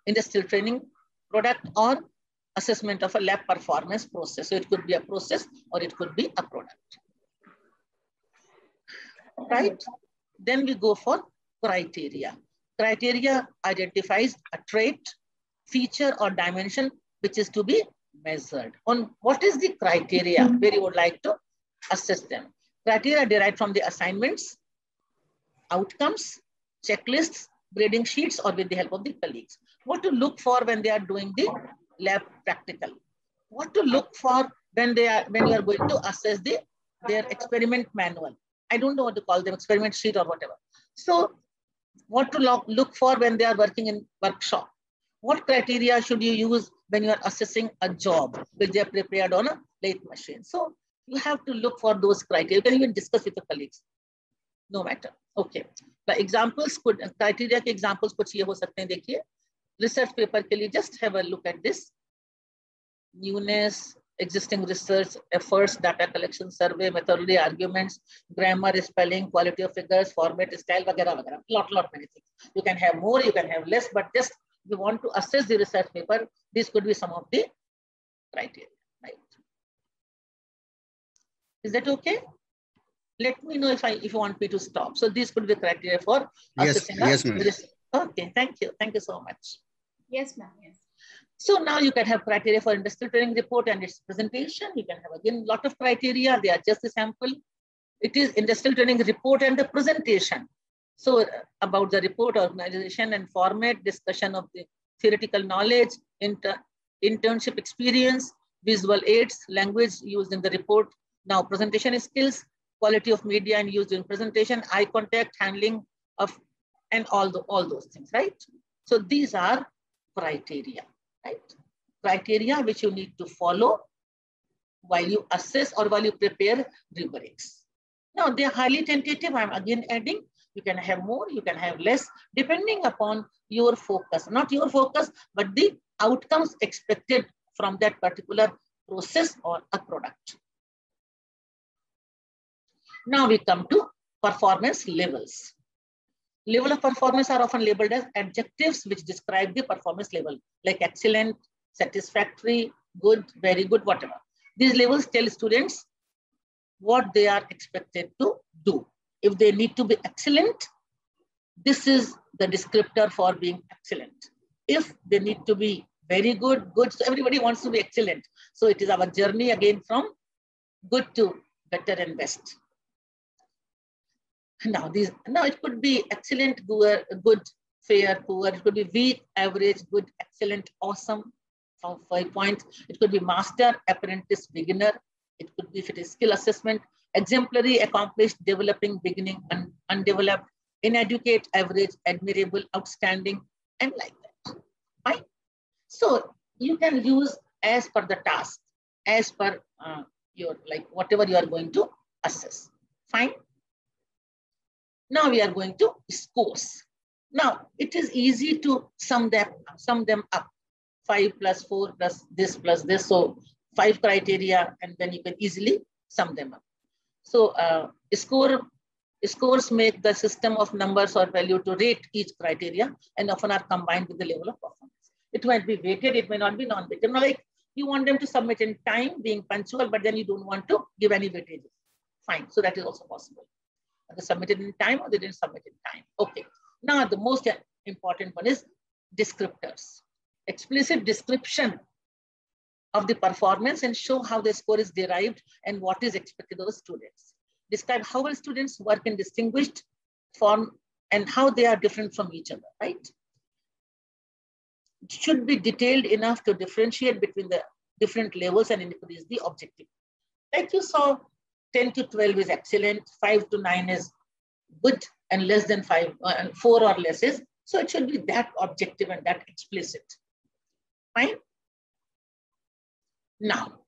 industrial training product, or assessment of a lab performance process. So it could be a process or it could be a product, right? Then we go for criteria. Criteria identifies a trait, feature, or dimension which is to be measured. On what is the criteria where you would like to assess them? Criteria derived from the assignments, outcomes, checklists, grading sheets, or with the help of the colleagues. What to look for when they are doing the lab practical? What to look for when you are going to assess their experiment manual? I don't know what to call them, experiment sheet or whatever. So what to look for when they are working in workshop? What criteria should you use when you are assessing a job which they are prepared on a lathe machine? So you have to look for those criteria. You can even discuss with the colleagues. No matter. Okay. The examples could, criteria ke examples kuch ye ho sakte hain, dekhiye. Research paper ke liye just have a look at this. Newness, existing research efforts, data collection, survey, methodology, arguments, grammar, spelling, quality of figures, format, style, vagara, vagara. Lot many things. You can have more, you can have less, but just if you want to assess the research paper, this could be some of the criteria, right? Is that okay? Let me know if you want me to stop. So these could be criteria for assessing. Yes, ma'am. Okay, thank you. Thank you so much. Yes, ma'am. Yes. So now you can have criteria for industrial training report and its presentation. You can have again a lot of criteria. They are just a sample. It is industrial training report and the presentation. So about the report, organization and format, discussion of the theoretical knowledge, internship experience, visual aids, language used in the report. Now presentation skills, quality of media and used in presentation, eye contact, handling of, and all those things, right? So these are criteria, right? Criteria which you need to follow while you assess or while you prepare rubrics. Now they are highly tentative. I'm again adding. You can have more, you can have less, depending upon your focus. Not your focus, but the outcomes expected from that particular process or a product. Now we come to performance levels. Level of performance are often labeled as adjectives which describe the performance level, like excellent, satisfactory, good, very good, whatever. These levels tell students what they are expected to do. If they need to be excellent, this is the descriptor for being excellent. If they need to be very good, good, so everybody wants to be excellent. So it is our journey again from good to better and best. Now it could be excellent, good, fair, poor. It could be weak, average, good, excellent, awesome, from 5 points. It could be master, apprentice, beginner. It could be if it is skill assessment, exemplary, accomplished, developing, beginning, undeveloped, inadequate, average, admirable, outstanding, and like that. Fine. So you can use as per the task, as per your, like whatever you are going to assess. Fine. Now we are going to scores. Now it is easy to sum them up. 5 plus 4 plus this. So 5 criteria, and then you can easily sum them up. So scores make the system of numbers or value to rate each criteria, and often are combined with the level of performance. It might be weighted, it may not be non-weighted. Like you want them to submit in time, being punctual, but then you don't want to give any weightage. Fine, so that is also possible. They submitted in time or they didn't submit in time. Okay. Now the most important one is descriptors. Explicit description of the performance and show how the score is derived and what is expected of the students. Describe how well students work in distinguished form and how they are different from each other, right? should be detailed enough to differentiate between the different levels and increase the objective. Like you saw, 10 to 12 is excellent, 5 to 9 is good, and less than 5, 4 or less is. So it should be that objective and that explicit. Fine. Now,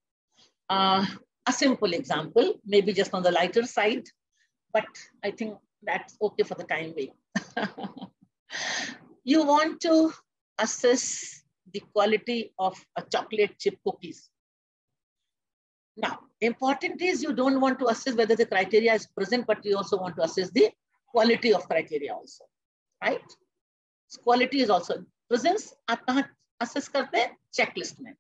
a simple example, maybe just on the lighter side, but I think that's okay for the time being. You want to assess the quality of a chocolate chip cookies. Now, important is you don't want to assess whether the criteria is present, but you also want to assess the quality of criteria also, right? Quality is also presence. आप कहाँ assess करते हैं? Checklist में.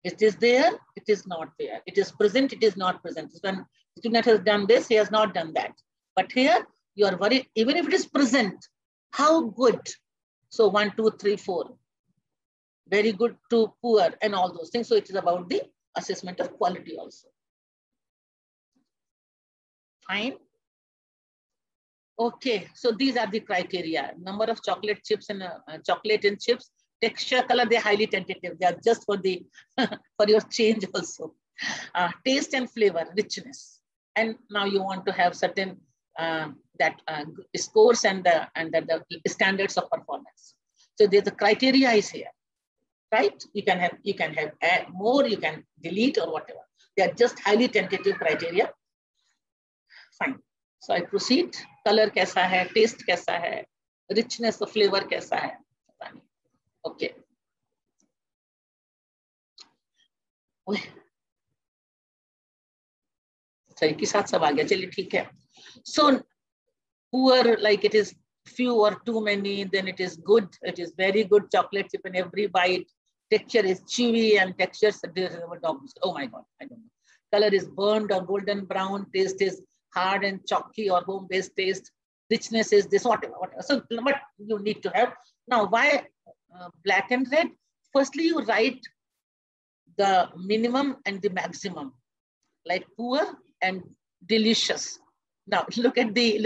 It is there, it is not there. It is present, it is not present. When student has done this, he has not done that. But here, you are worried, even if it is present, how good? So 1, 2, 3, 4. Very good to poor and all those things. So it is about the assessment of quality also. Fine. Okay, so these are the criteria. Number of chocolate chips and chocolate and chips. Texture, color, they're highly tentative. They are just for the for your change also. Taste and flavor, richness. And now you want to have certain scores and the standards of performance. So the criteria is here, right? You can have add more, you can delete or whatever. They are just highly tentative criteria. Fine. So I proceed. Color कैसा है, taste कैसा है, richness of flavor कैसा है. Okay. सही के साथ सब आ गया. चलिए ठीक है. So poor, like it is few or too many, then it is good. It is very good chocolate chip in every bite. Texture is chewy and textures. Oh my God, I don't know. Color is burned or golden brown. Taste is hard and chalky or home-based taste. Richness is this, whatever. So what you need to have. Now, why black and red? Firstly, you write the minimum and the maximum, like poor and delicious. Now look at these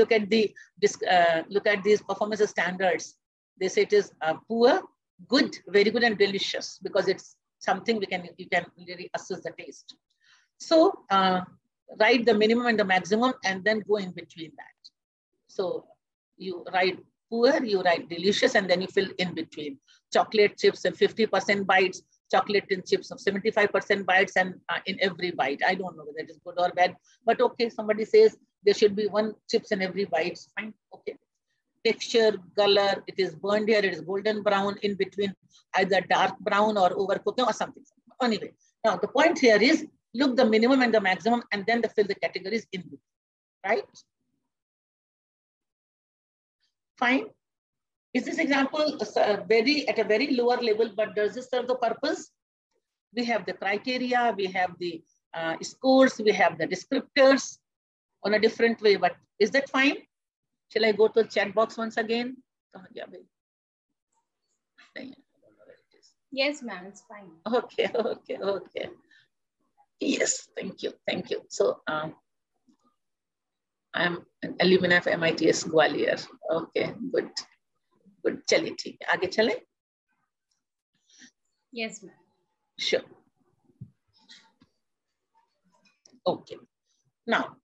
performance standards. They say it is poor, good, very good, and delicious because it's something you can really assess the taste. So write the minimum and the maximum, and then go in between that. So you write poor, you write delicious, and then you fill in between. Chocolate chips and 50% bites, chocolate and chips of 75% bites, and in every bite. I don't know whether it is good or bad, but okay, somebody says there should be 1 chips in every bite. Fine, okay. Texture, color, it is burned here, it is golden brown, in between either dark brown or overcooking or something. Anyway, now the point here is look the minimum and the maximum, and then fill the categories in between, right? Fine. Is this example at a very lower level, but does this serve the purpose? We have the criteria, we have the scores, we have the descriptors on a different way, but is that fine? Shall I go to the chat box once again? Yes, ma'am, it's fine. Okay. Yes, thank you. So I'm an alumni of MITS Gwalior. Okay, good. चलिए ठीक है, आगे चले. Yes, ma'am. Sure. Okay. Now,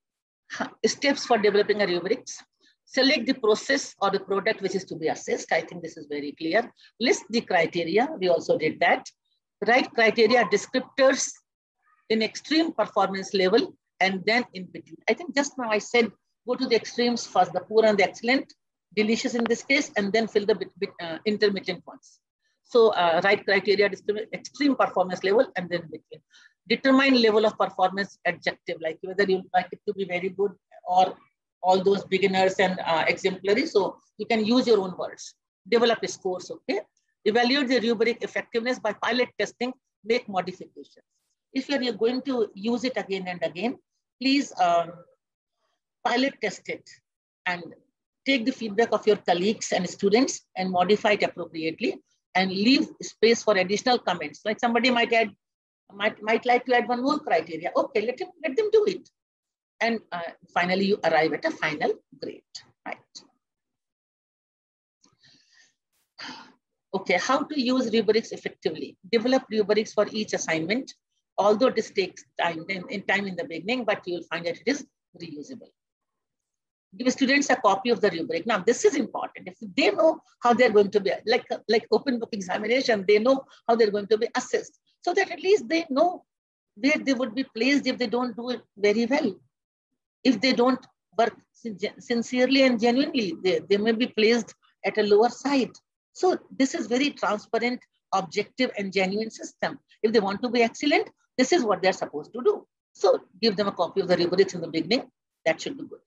steps for developing a rubrics. Select the process or the product which is to be assessed. I think this is very clear. List the criteria. We also did that. Write criteria descriptors in extreme performance level and then in between. I think just now I said go to the extremes first, the poor and the excellent, delicious in this case, and then fill the intermittent ones. So write criteria, extreme performance level, and then between. Determine level of performance adjective, like whether you like it to be very good or all those beginners and exemplary. So you can use your own words. Develop scores, okay? Evaluate the rubric effectiveness by pilot testing, make modifications. If you're going to use it again and again, please pilot test it and take the feedback of your colleagues and students and modify it appropriately and leave space for additional comments. Like somebody might like to add 1 more criteria. Okay, let them do it. And finally, you arrive at a final grade, right? Okay, how to use rubrics effectively. Develop rubrics for each assignment, although this takes time in the beginning, but you will find that it is reusable. Give students a copy of the rubric. Now, this is important. If they know how they're going to be, like open book examination, they know how they're going to be assessed, so that at least they know where they would be placed if they don't do it very well. If they don't work sincerely and genuinely, they may be placed at a lower side. So this is very transparent, objective, and genuine system. If they want to be excellent, this is what they're supposed to do. So give them a copy of the rubrics in the beginning. That should be good.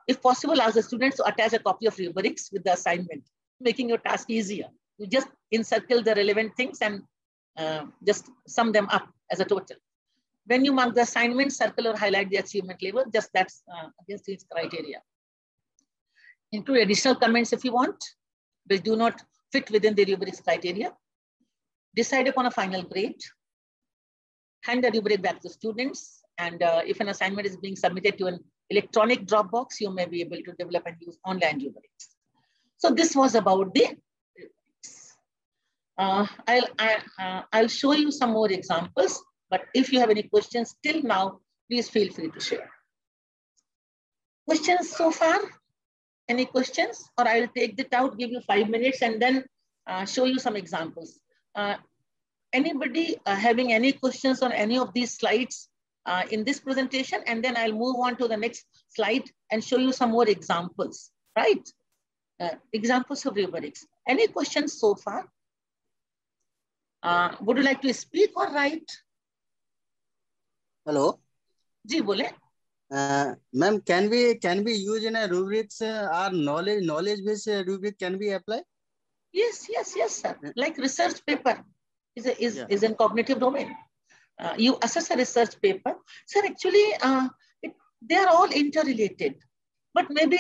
If possible, ask the students to attach a copy of rubrics with the assignment, making your task easier. You just encircle the relevant things and just sum them up as a total. When you mark the assignment, circle or highlight the achievement level, just that's against each criteria. Include additional comments if you want, which do not fit within the rubrics criteria. Decide upon a final grade. Hand the rubric back to students. And if an assignment is being submitted to an electronic Dropbox, you may be able to develop and use online rubrics. So this was about the rubrics. I'll show you some more examples, but if you have any questions till now, please feel free to share. Questions so far? Any questions? Or I'll take it out, give you 5 minutes, and then show you some examples. Anybody having any questions on any of these slides in this presentation, and then I'll move on to the next slide and show you some more examples, right? Examples of rubrics. Any questions so far? Would you like to speak or write? Hello. Ji, bole. Ma'am, can we use in a rubrics our knowledge based rubric can be applied? Yes, sir. Like research paper is in cognitive domain. You assess a research paper. Sir, actually, they are all interrelated. But maybe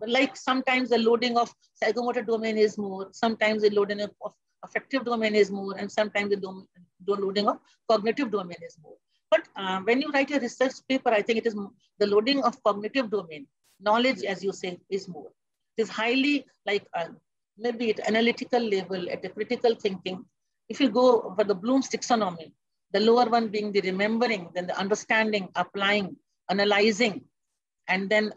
like sometimes the loading of psychomotor domain is more, sometimes the loading of affective domain is more, and sometimes the loading of cognitive domain is more. But when you write a research paper, I think it is the loading of cognitive domain, knowledge, as you say, is more. It is highly like maybe at analytical level, at a critical thinking. If you go for the Bloom's taxonomy, the lower one being the remembering, then the understanding, applying, analyzing, and then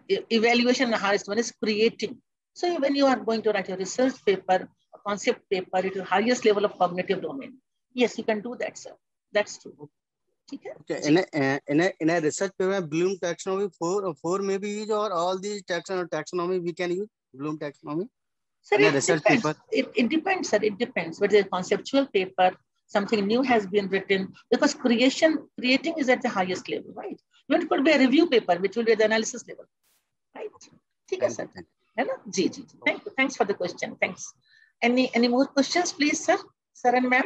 evaluation, the highest one is creating. So when you are going to write a research paper, a concept paper, it is the highest level of cognitive domain. Yes, you can do that, sir. That's true. Okay. In a research paper, Bloom taxonomy 4 may be used, or all these taxonomy we can use Bloom taxonomy. Sir, it depends, sir. It depends. Whether it's a conceptual paper, something new has been written, because creating is at the highest level, right? Even it could be a review paper, which will be at the analysis level, right? Okay, sir. Ji. Thank you. Thanks for the question. Thanks. Any more questions, please, sir? Sir and ma'am?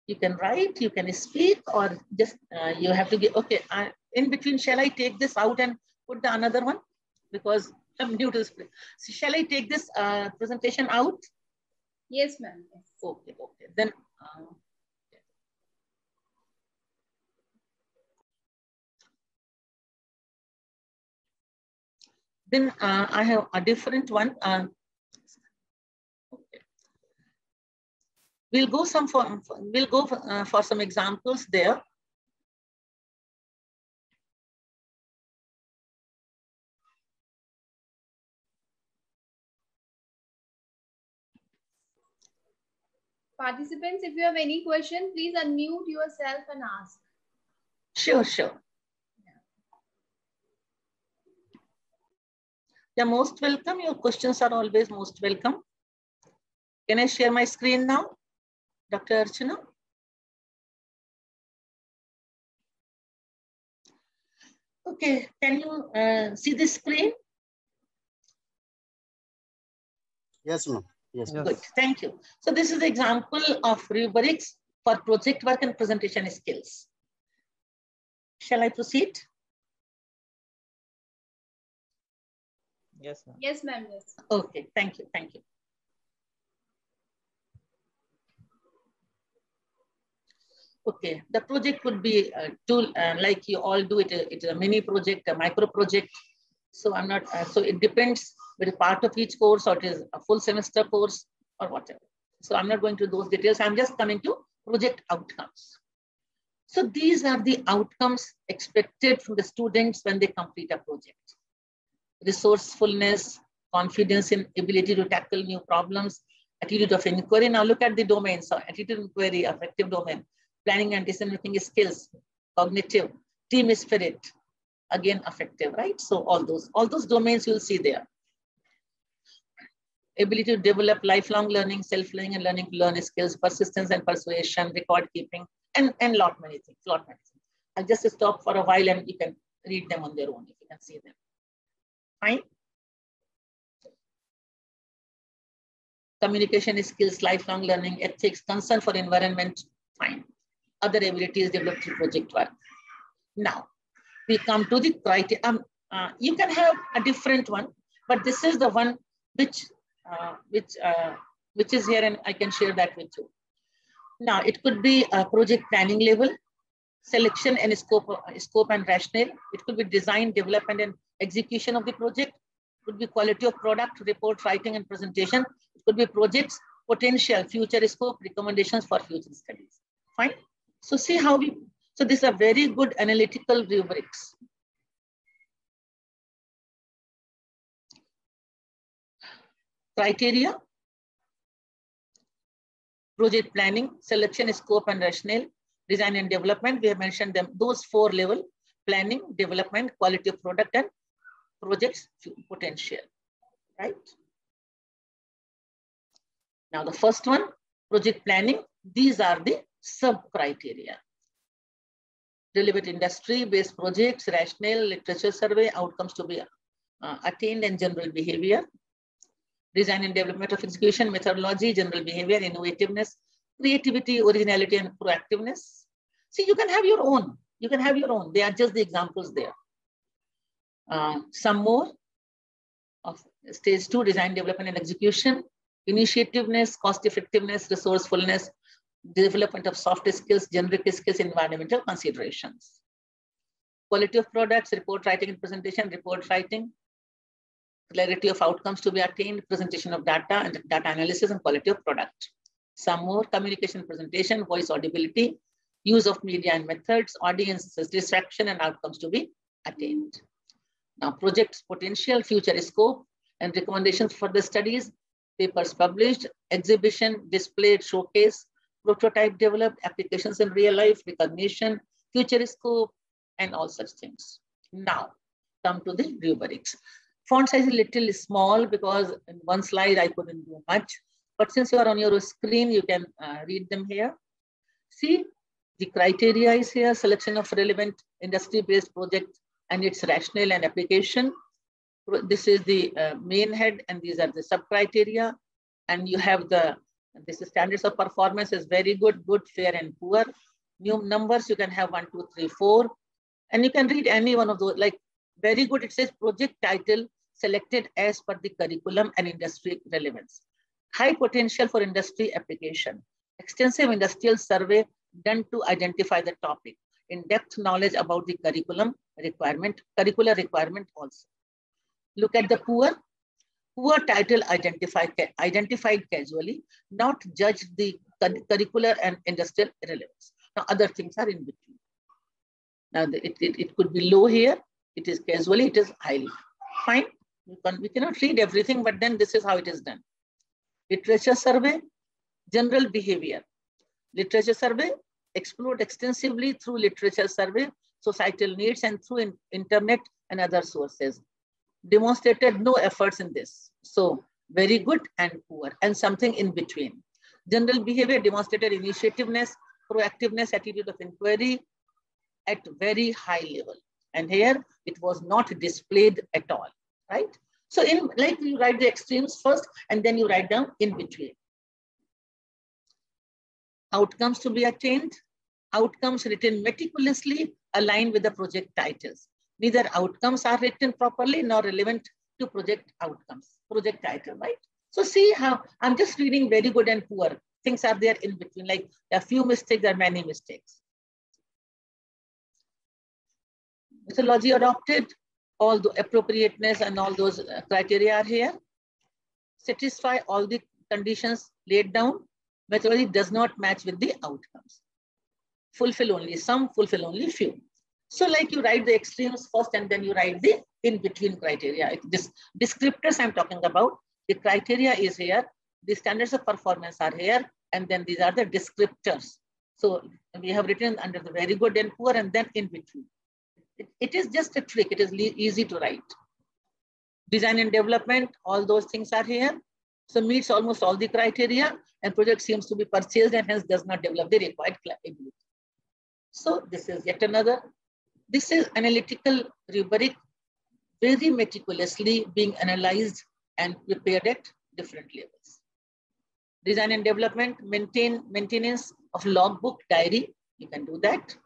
You can write, you can speak, or just you have to get, okay. In between, shall I take this out and put the another one? Because I'm new to this. So shall I take this presentation out? Yes, ma'am. Okay. Then I have a different one. Okay. We'll go for some examples there. Participants, if you have any question, please unmute yourself and ask. Sure. You're most welcome. Your questions are always most welcome. Can I share my screen now, Dr. Archana? Okay, can you see the screen? Yes, ma'am. Yes. Good, thank you. So this is the example of rubrics for project work and presentation skills. Shall I proceed? Yes, ma'am. Yes, ma'am. Yes. Okay, thank you. Okay, the project could be a tool like you all do it. It's a mini project, a micro project. So I'm not, so it depends whether part of each course or it is a full semester course or whatever. So I'm not going to those details. I'm just coming to project outcomes. So these are the outcomes expected from the students when they complete a project. Resourcefulness, confidence in ability to tackle new problems, attitude of inquiry. Now look at the domains. So attitude inquiry, affective domain, planning and decision-making skills, cognitive, team spirit, again affective, right? So all those domains you'll see there. Ability to develop lifelong learning, self-learning and learning to learn skills, persistence and persuasion, record keeping, and lot many things. I'll just stop for a while and you can read them on their own if you can see them. Fine. Communication skills, lifelong learning, ethics, concern for environment, fine. Other abilities developed through project work. Now, we come to the criteria. You can have a different one, but this is the one which is here and I can share that with you. Now, it could be a project planning level, selection and scope and rationale. It could be design, development and execution of the project. It could be quality of product, report writing and presentation. It could be projects, potential, future scope, recommendations for future studies. Fine. So see how so these are very good analytical rubrics. Criteria, project planning, selection, scope and rationale, design and development. We have mentioned them, those 4 level: planning, development, quality of product and projects potential, right? Now the first one, project planning, these are the sub-criteria. Relevant industry-based projects, rationale, literature survey, outcomes to be attained and general behavior. Design and development of execution, methodology, general behavior, innovativeness, creativity, originality, and proactiveness. See, you can have your own. You can have your own. They are just the examples there. Some more of stage 2, design, development, and execution, initiativeness, cost effectiveness, resourcefulness, development of soft skills, generic skills, environmental considerations. Quality of products, report writing and presentation, report writing, clarity of outcomes to be attained, presentation of data and data analysis and quality of product. Some more, communication presentation, voice audibility, use of media and methods, audience satisfaction and outcomes to be attained. Now projects potential, future scope and recommendations for the studies, papers published, exhibition, displayed, showcase, prototype developed, applications in real life, recognition, future scope and all such things. Now come to the rubrics. Font size is a little small because in one slide I couldn't do much, but since you are on your screen, you can read them here. See, the criteria is here, selection of relevant industry-based project and its rationale and application. This is the main head and these are the sub-criteria. And you have this is standards of performance is very good, good, fair and poor. New numbers, you can have 1, 2, 3, 4. And you can read any one of those, like very good, it says project title selected as per the curriculum and industry relevance. High potential for industry application. Extensive industrial survey done to identify the topic. In-depth knowledge about the curricular requirement also. Look at the poor. Poor title identified casually, not judge the curricular and industrial relevance. Now other things are in between. Now it could be low here. It is casually, it is highly. Fine. We cannot read everything, but then this is how it is done. Literature survey, general behavior. Literature survey, explored extensively through literature survey, societal needs and through internet and other sources. Demonstrated no efforts in this. So very good and poor and something in between. General behavior demonstrated initiativeness, proactiveness, attitude of inquiry at very high level. And here it was not displayed at all, right? So like you write the extremes first and then you write down in between. Outcomes to be attained. Outcomes written meticulously aligned with the project titles. Neither outcomes are written properly nor relevant to project outcomes, project title, right? So see how I'm just reading very good and poor. Things are there in between, like there are few mistakes, there are many mistakes. Methodology adopted, All the appropriateness and all those criteria are here. Satisfy all the conditions laid down. Methodology does not match with the outcomes. Fulfill only some, fulfill only few. So like you write the extremes first and then you write the in-between criteria. This descriptors I'm talking about, the criteria is here, the standards of performance are here, and then these are the descriptors. So we have written under the very good and poor and then in between. It is just a trick, it is easy to write. Design and development, all those things are here. So meets almost all the criteria and project seems to be purchased and hence does not develop the required ability. So this is yet another. This is analytical rubric, very meticulously being analyzed and prepared at different levels. Design and development, maintenance of logbook diary, you can do that.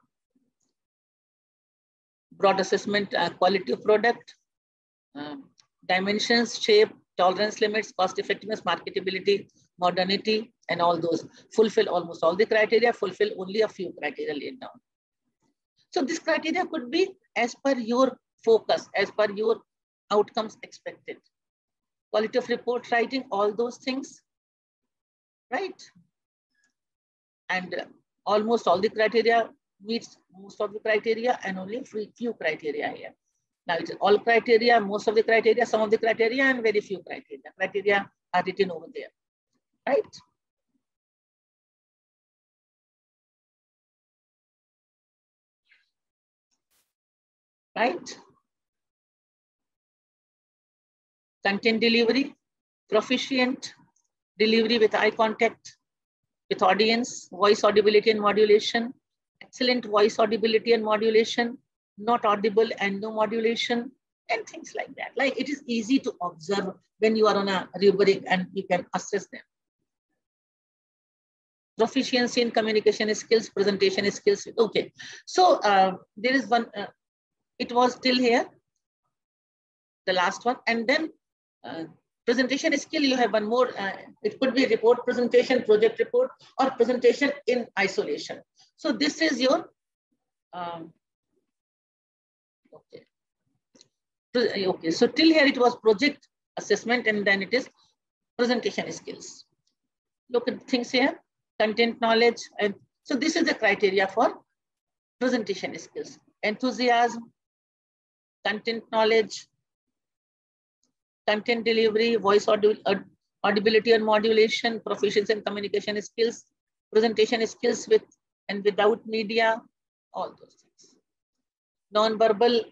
Broad assessment, quality of product, dimensions, shape, tolerance limits, cost effectiveness, marketability, modernity, and all those. Fulfill almost all the criteria, fulfill only a few criteria laid down. So this criteria could be as per your focus, as per your outcomes expected. Quality of report writing, all those things, right? And almost all the criteria meets most of the criteria and only few criteria here. Now it is all criteria, most of the criteria, some of the criteria, and very few criteria. Criteria are written over there, right? Right? Content delivery, proficient, delivery with eye contact, with audience, voice audibility and modulation, excellent voice audibility and modulation, not audible and no modulation, and things like that. Like it is easy to observe when you are on a rubric and you can assess them. Proficiency in communication skills, presentation skills. Okay, so there is one, it was still here, the last one, and then presentation skill, you have one more, it could be report presentation, project report, or presentation in isolation. So this is your, okay, so till here it was project assessment and then it is presentation skills. Look at things here, content knowledge, and so this is the criteria for presentation skills. Enthusiasm, content knowledge, content delivery, voice audibility and modulation, proficiency in communication skills, presentation skills with and without media, all those things. Non-verbal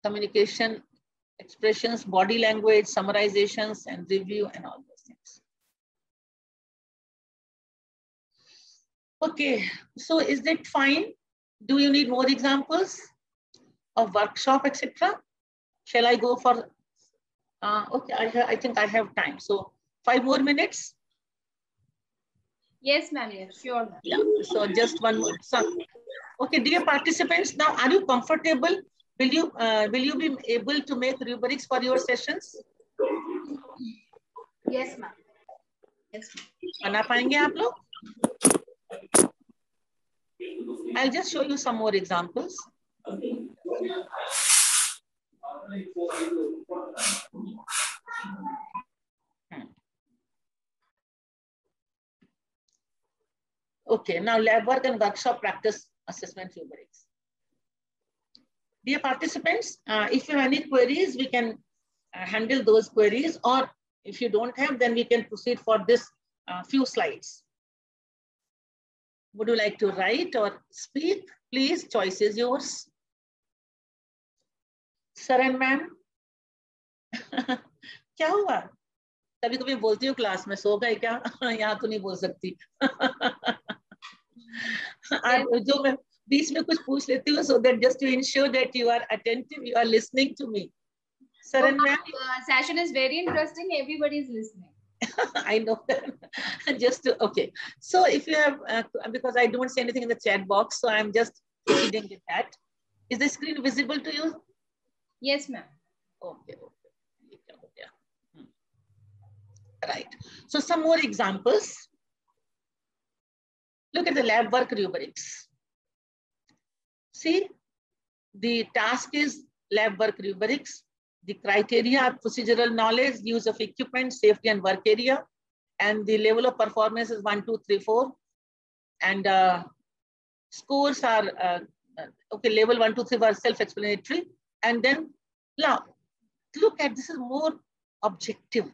communication, expressions, body language, summarizations, and review, and all those things. Okay, so is that fine? Do you need more examples of workshop, etc.? Shall I go for, okay, I think I have time. So 5 more minutes? Yes, ma'am, yes, sure. Yeah, so just one more. So, okay, dear participants, now are you comfortable? Will you be able to make rubrics for your sessions? Yes, ma'am. Yes, ma'am. बना पाएंगे आप लोग? I'll just show you some more examples. Okay, now lab work and workshop practice assessment rubrics. Dear participants, if you have any queries, we can handle those queries, or if you don't have, then we can proceed for this few slides. Would you like to write or speak? Please, choice is yours. Sir and ma'am? क्या हुआ? कभी कभी बोलती हूँ class में, सो गए क्या? यहाँ तो नहीं बोल सकती. जो मैं बीच में कुछ पूछ लेती हूँ, so that just to ensure that you are attentive, you are listening to me. Sir and ma'am? Session is very interesting. Everybody is listening. I know that. Just to, okay. So if you have, because I don't say anything in the chat box, so I'm just proceeding with that. Is the screen visible to you? Yes, ma'am. Okay. Right. So some more examples. Look at the lab work rubrics. See, The task is lab work rubrics. The criteria are procedural knowledge, use of equipment, safety and work area. And the level of performance is 1, 2, 3, 4. And scores are, okay, level 1, 2, 3 were self-explanatory. And then now, look at, this is more objective.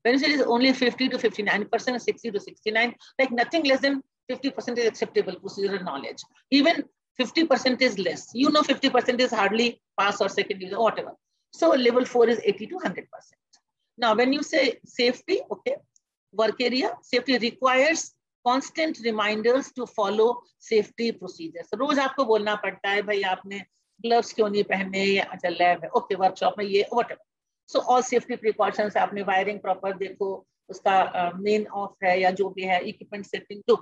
When you say it is only 50 to 59%, 60 to 69, like nothing less than 50% is acceptable procedural knowledge. Even 50% is less. You know 50% is hardly pass or second division or whatever. So level 4 is 80 to 100%. Now, when you say safety, okay, work area, safety requires constant reminders to follow safety procedures. रोज आपको बोलना पड़ता है भाई आपने gloves क्यों नहीं पहने या अच्छा lab है, okay, workshop में ये whatever. So all safety precautions, आपने wiring proper देखो, उसका main off है या जो भी है, equipment setting do.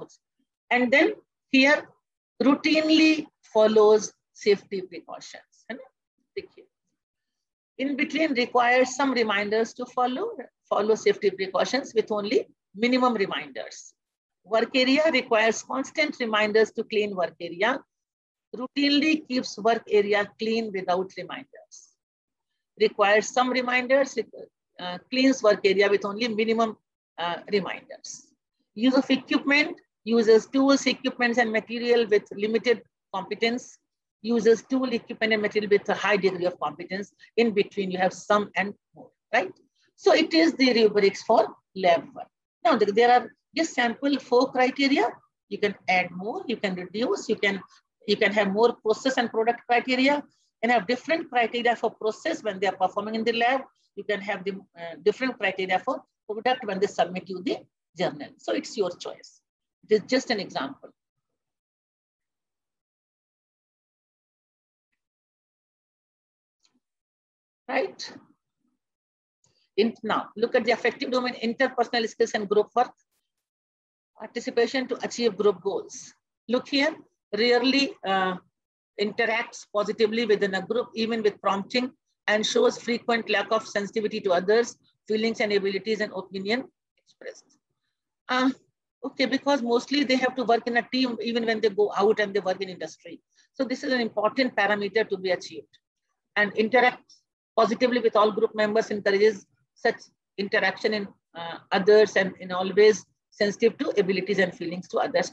And then here routinely follows safety precautions. है ना? देखिए. In between requires some reminders to follow safety precautions with only minimum reminders. Work area requires constant reminders to clean work area. Routinely keeps work area clean without reminders. Requires some reminders, cleans work area with only minimum reminders. Use of equipment, uses tools, equipments and material with limited competence. Uses tool, equipment and material with a high degree of competence. In between you have some and more, right? So it is the rubrics for lab work. Now there are just sample 4 criteria. You can add more, you can reduce, you can have more process and product criteria, and have different criteria for process when they are performing in the lab. You can have the different criteria for product when they submit you the journal. So it's your choice. It is just an example. Right? Now, look at the affective domain, interpersonal skills and group work. Participation to achieve group goals. Look here, rarely interacts positively within a group, even with prompting, and shows frequent lack of sensitivity to others, feelings and abilities and opinion expressed. Okay, because mostly they have to work in a team even when they go out and they work in industry. So this is an important parameter to be achieved. And interacts positively with all group members, encourages such interaction in others and in always sensitive to abilities and feelings to others.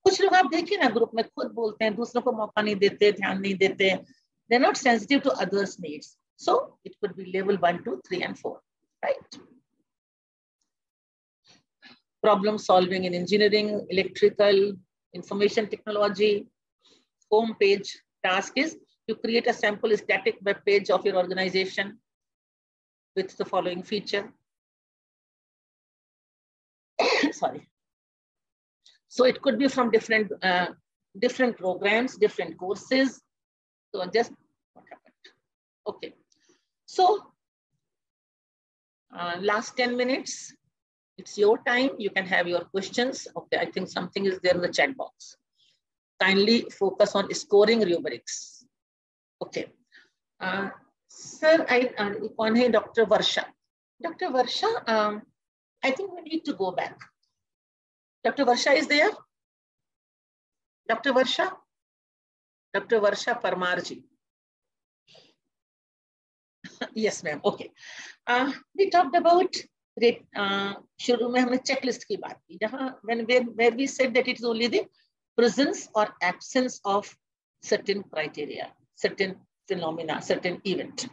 कुछ लोग आप देखिए ना group में खुद बोलते हैं, दूसरों को मौका नहीं देते, ध्यान नहीं देते. They're not sensitive to others' needs. So it could be level 1, 2, 3, and 4, right? Problem solving in engineering, electrical, information technology. Home page task is to create a sample static web page of your organization with the following feature. Sorry. So it could be from different programs, different courses. So just what happened? Okay. So last 10 minutes, it's your time. You can have your questions. Okay, I think something is there in the chat box. Kindly focus on scoring rubrics. Okay. Sir, on here, Dr. Varsha. Dr. Varsha, I think we need to go back. Dr. Varsha is there? Dr. Varsha? Dr. Varsha Parmarji. Yes, ma'am. Okay. We talked about शुरू में हमने checklist की बात की, जहाँ where we said that it is only the presence or absence of certain criteria, certain phenomena, certain event.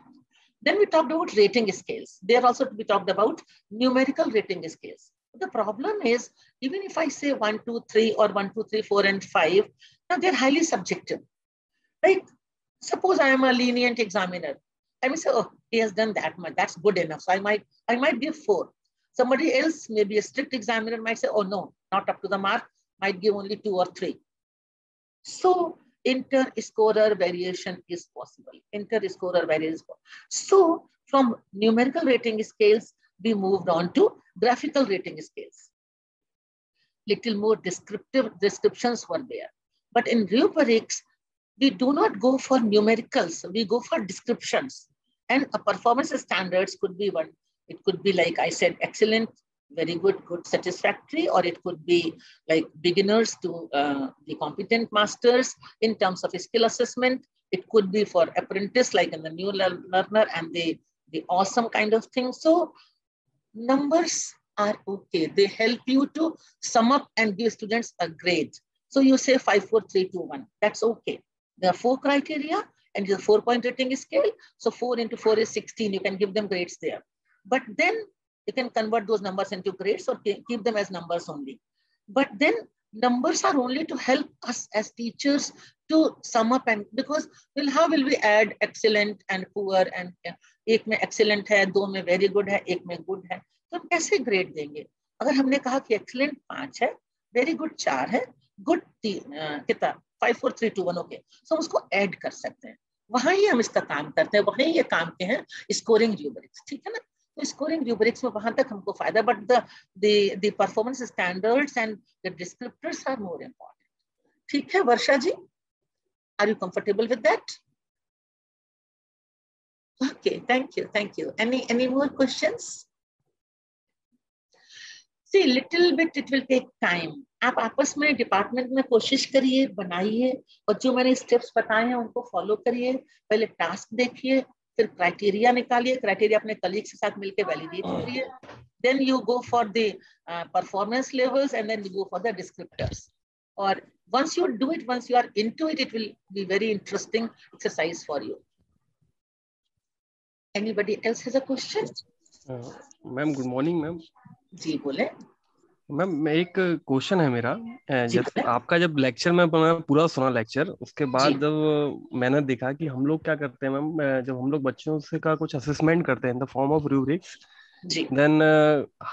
Then we talked about rating scales. There also we talked about numerical rating scales. The problem is, even if I say 1, 2, 3 or 1, 2, 3, 4 and 5, now they're highly subjective. Like, suppose I am a lenient examiner. I may say, oh, he has done that much. That's good enough. So I might give 4. Somebody else, maybe a strict examiner, might say, oh no, not up to the mark. Might give only 2 or 3. So inter-scorer variation is possible. Inter-scorer variation is possible. So from numerical rating scales, we moved on to graphical rating scales. Little more descriptive descriptions were there. But in rubrics, we do not go for numericals. We go for descriptions. And a performance standards could be one. It could be, like I said, excellent, very good, good, satisfactory, or it could be like beginners to the competent masters in terms of skill assessment, It could be for apprentice, like in the new learner and the awesome kind of thing. So numbers are okay. They help you to sum up and give students a grade. So you say 5, 4, 3, 2, 1. That's okay. There are 4 criteria and it's a 4-point rating scale. So 4 into 4 is 16. You can give them grades there. But then you can convert those numbers into grades or keep them as numbers only. But then numbers are only to help us as teachers to sum up, and because how will we add excellent and poor, and एक में excellent है, 2 में very good है, 1 में good है, तो हम कैसे grade देंगे? अगर हमने कहा कि excellent 5 है, very good 4 है, good कितना 5, 4, 3, 2, 1 ओके, so उसको add कर सकते हैं. वहाँ ही हम इसका काम करते हैं, वहीं ये काम के हैं scoring rubrics, ठीक है ना? तो scoring rubrics में वहां तक हमको फायदा, but the performance standards and the descriptors are more important. ठीक है वर्षा जी, are you comfortable with that? Okay, thank you. Any more questions? See, little bit it will take time. आप आपस में डिपार्टमेंट में कोशिश करिए, बनाइए, और जो मैंने स्टेप्स बताए हैं उनको फॉलो करिए. पहले टास्क देखिए, फिर क्राइटेरिया निकालिए, क्राइटेरिया अपने कलीग्स के साथ मिलकर वैलिडेट करिए, then you go for the performance levels and then you go for the descriptors. Or once you do it, once you are into it, it will be very interesting exercise for you. Anybody else has a question? Ma'am good morning ma'am. जी बोले ma'am. मैं एक question है मेरा. जैसे आपका जब lecture में पूरा सुना लेक्चर, उसके बाद जब मैंने देखा कि हम लोग क्या करते हैं मैम, जब हम लोग बच्चों से का कुछ असेसमेंट करते हैं in the form of rubrics, then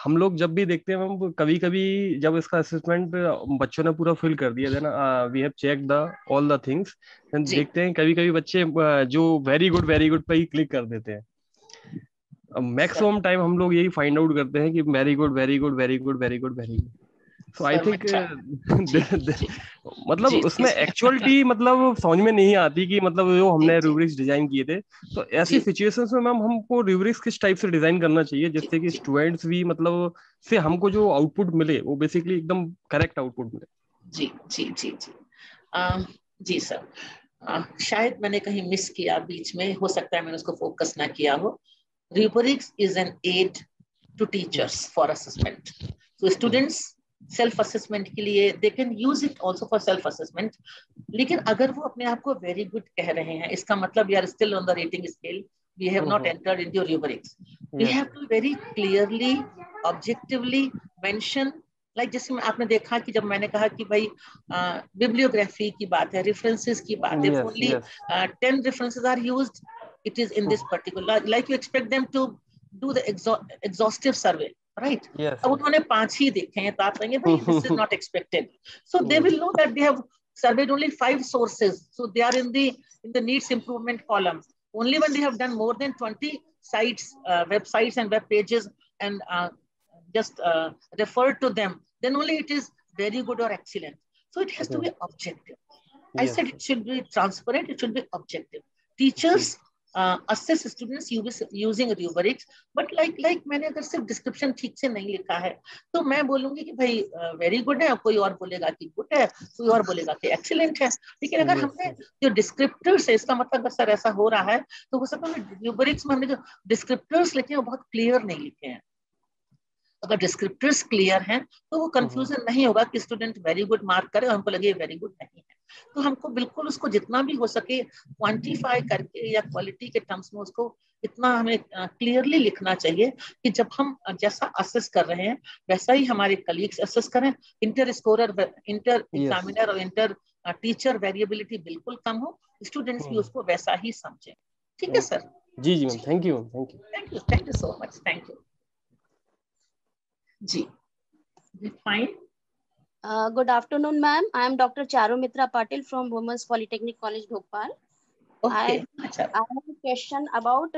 हम लोग जब भी देखते हैं मैम, कभी कभी जब इसका असेसमेंट बच्चों ने पूरा फिल कर दिया, then we have check the all the things, then देखते हैं कभी कभी बच्चे जो वेरी गुड पे ही क्लिक कर देते हैं. मैक्सिमम टाइम हम लोग यही फाइंड आउट करते हैं कि very good. So I think मतलब उसमें एक्चुअलिटी मतलब समझ में नहीं आती कि मतलब जो हमने रूब्रिक्स डिजाइन किए थे. तो ऐसी सिचुएशंस में मैम हमको रूब्रिक्स किस टाइप से डिजाइन करना चाहिए जिससे कि स्टूडेंट्स भी मतलब से हमको जो आउटपुट मिले वो बेसिकली एकदम करेक्ट आउटपुट मिले? जी सर, शायद मैंने कहीं मिस किया बीच में, हो सकता है मैंने उसको फोकस ना किया हो. Rubrics is an aid to teachers for assessment. So students self assessment के लिए they can use it also for self assessment. लेकिन अगर वो अपने आप को very good कह रहे हैं, इसका मतलब we are still on the rating scale. We have not entered into rubrics. We have to very clearly, objectively mention. Like जैसे आपने देखा कि जब मैंने कहा कि भाई bibliography की बात है, references की बात है, only 10 references are used. It is in this particular, like you expect them to do the exhaustive survey, right? अब उन्होंने 5 ही देखे हैं, तो आप कहेंगे भाई this is not expected. So they will know that they have surveyed only 5 sources, so they are in the needs improvement column. Only when they have done more than 20 sites, websites and web pages, and just referred to them, then only it is very good or excellent. So it has to be objective. I said it should be transparent, it should be objective. Teachers assess students using rubrics, but like मैंने अगर सिर्फ description ठीक से नहीं लिखा है तो मैं बोलूंगी कि भाई वेरी गुड है, कोई और बोलेगा कि गुड है, कोई और बोलेगा कि एक्सीलेंट है. लेकिन अगर हमने जो डिस्क्रिप्टर्स है, इसका मतलब अगर सर ऐसा हो रहा है तो हो सकता है रूब्रिक्स में हमने जो डिस्क्रिप्टर्स लिखे हैं वो बहुत क्लियर नहीं लिखे हैं. अगर डिस्क्रिप्टर्स क्लियर हैं तो वो कंफ्यूजन नहीं होगा कि स्टूडेंट वेरी गुड मार्क करे और हमको लगे वेरी गुड नहीं है. तो हमको बिल्कुल उसको जितना भी हो सके क्वांटिफाई करके या क्वालिटी के टर्म्स में उसको इतना हमें क्लियरली लिखना चाहिए कि जब हम जैसा असेस कर रहे हैं वैसा ही हमारे कलीग्स असेस करें. इंटर स्कोरर, इंटर एग्जामिनर और इंटर टीचर वेरिएबिलिटी बिल्कुल कम हो, स्टूडेंट्स भी उसको वैसा ही समझें. ठीक है सर? जी ma'am, thank you so much. Thank you जी. Fine. Good afternoon, ma'am. I am Dr. Charu Mitra Patil from Women's Polytechnic College, Bhopal. Okay. I have a question about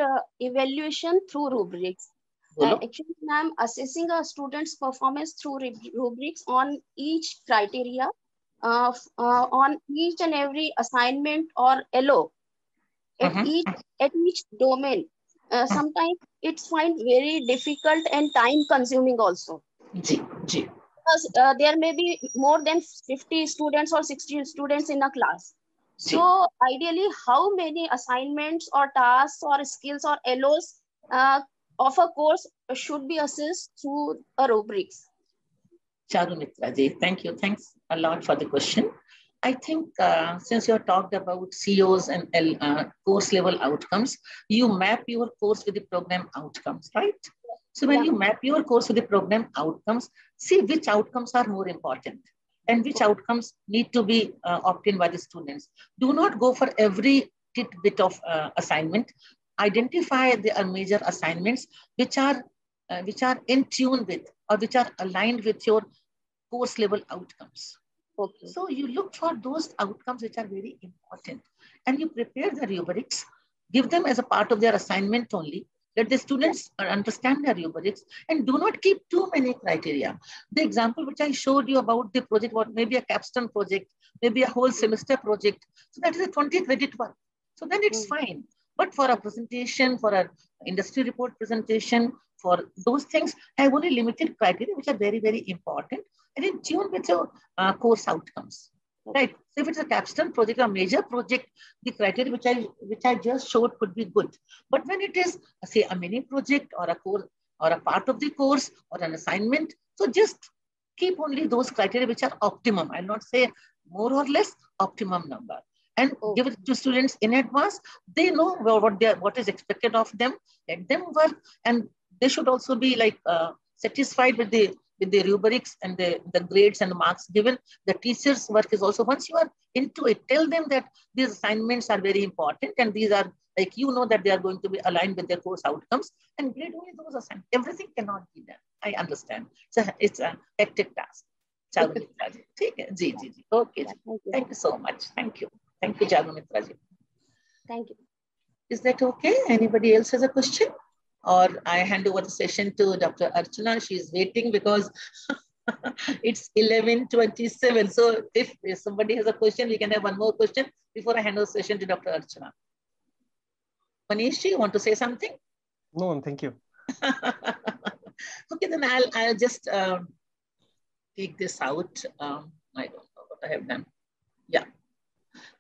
evaluation through rubrics. Actually, ma'am, assessing a student's performance through rubrics on each criteria, on each and every assignment or LO, at each domain. Sometimes it's find very difficult and time consuming also. जी. Because there may be more than 50 students or 60 students in a class. So ideally, how many assignments or tasks or skills or LOs of a course should be assessed through a rubrics? Charumitra ji, thank you. Thanks a lot for the question. I think since you have talked about COs and course level outcomes, you map your course with the program outcomes, right? So when you map your course with the program outcomes, see which outcomes are more important and which outcomes need to be obtained by the students. Do not go for every bit of assignment. Identify the major assignments which are in tune with or which are aligned with your course level outcomes. Okay. So you look for those outcomes which are very important and you prepare the rubrics, give them as a part of their assignment only. Let the students understand their rubrics and do not keep too many criteria. The example which I showed you about the project, what maybe a capstone project, maybe a whole semester project. So that is a 20 credit one. So then it's fine. But for a presentation, for an industry report presentation, for those things, I have only limited criteria which are very, very important and in tune with your course outcomes. Right. So if it's a capstone project or major project, the criteria which I just showed could be good. But when it is, say, a mini project or a course or a part of the course or an assignment, so just keep only those criteria which are optimum. I'll not say more or less, optimum number. And give it to students in advance. They know what is expected of them. Let them work, and they should also be like satisfied with the rubrics and the grades and the marks given. The teacher's work is also, once you are into it, tell them that these assignments are very important and these are like, you know, that they are going to be aligned with their course outcomes, and grade only those assignments. Everything cannot be done. I understand. So it's a hectic task. Charumitra ji. Okay. Thank you so much. Thank you. Thank you, Charumitra ji. Thank you. Is that okay? Anybody else has a question? Or I hand over the session to Dr. Archana. She's waiting because it's 11:27. So if somebody has a question, we can have one more question before I hand over the session to Dr. Archana. Manish, you want to say something? No, thank you. Okay, then I'll just take this out. I don't know what I have done. Yeah.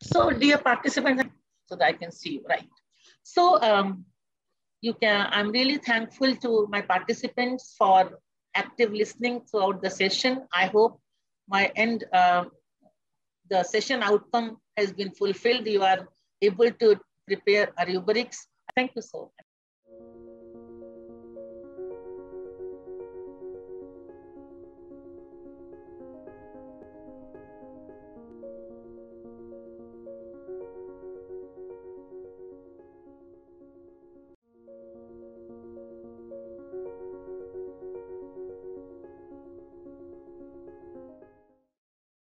So dear participants, so that I can see you, right? So I'm really thankful to my participants for active listening throughout the session. I hope the session outcome has been fulfilled. You are able to prepare a rubrics. Thank you so much.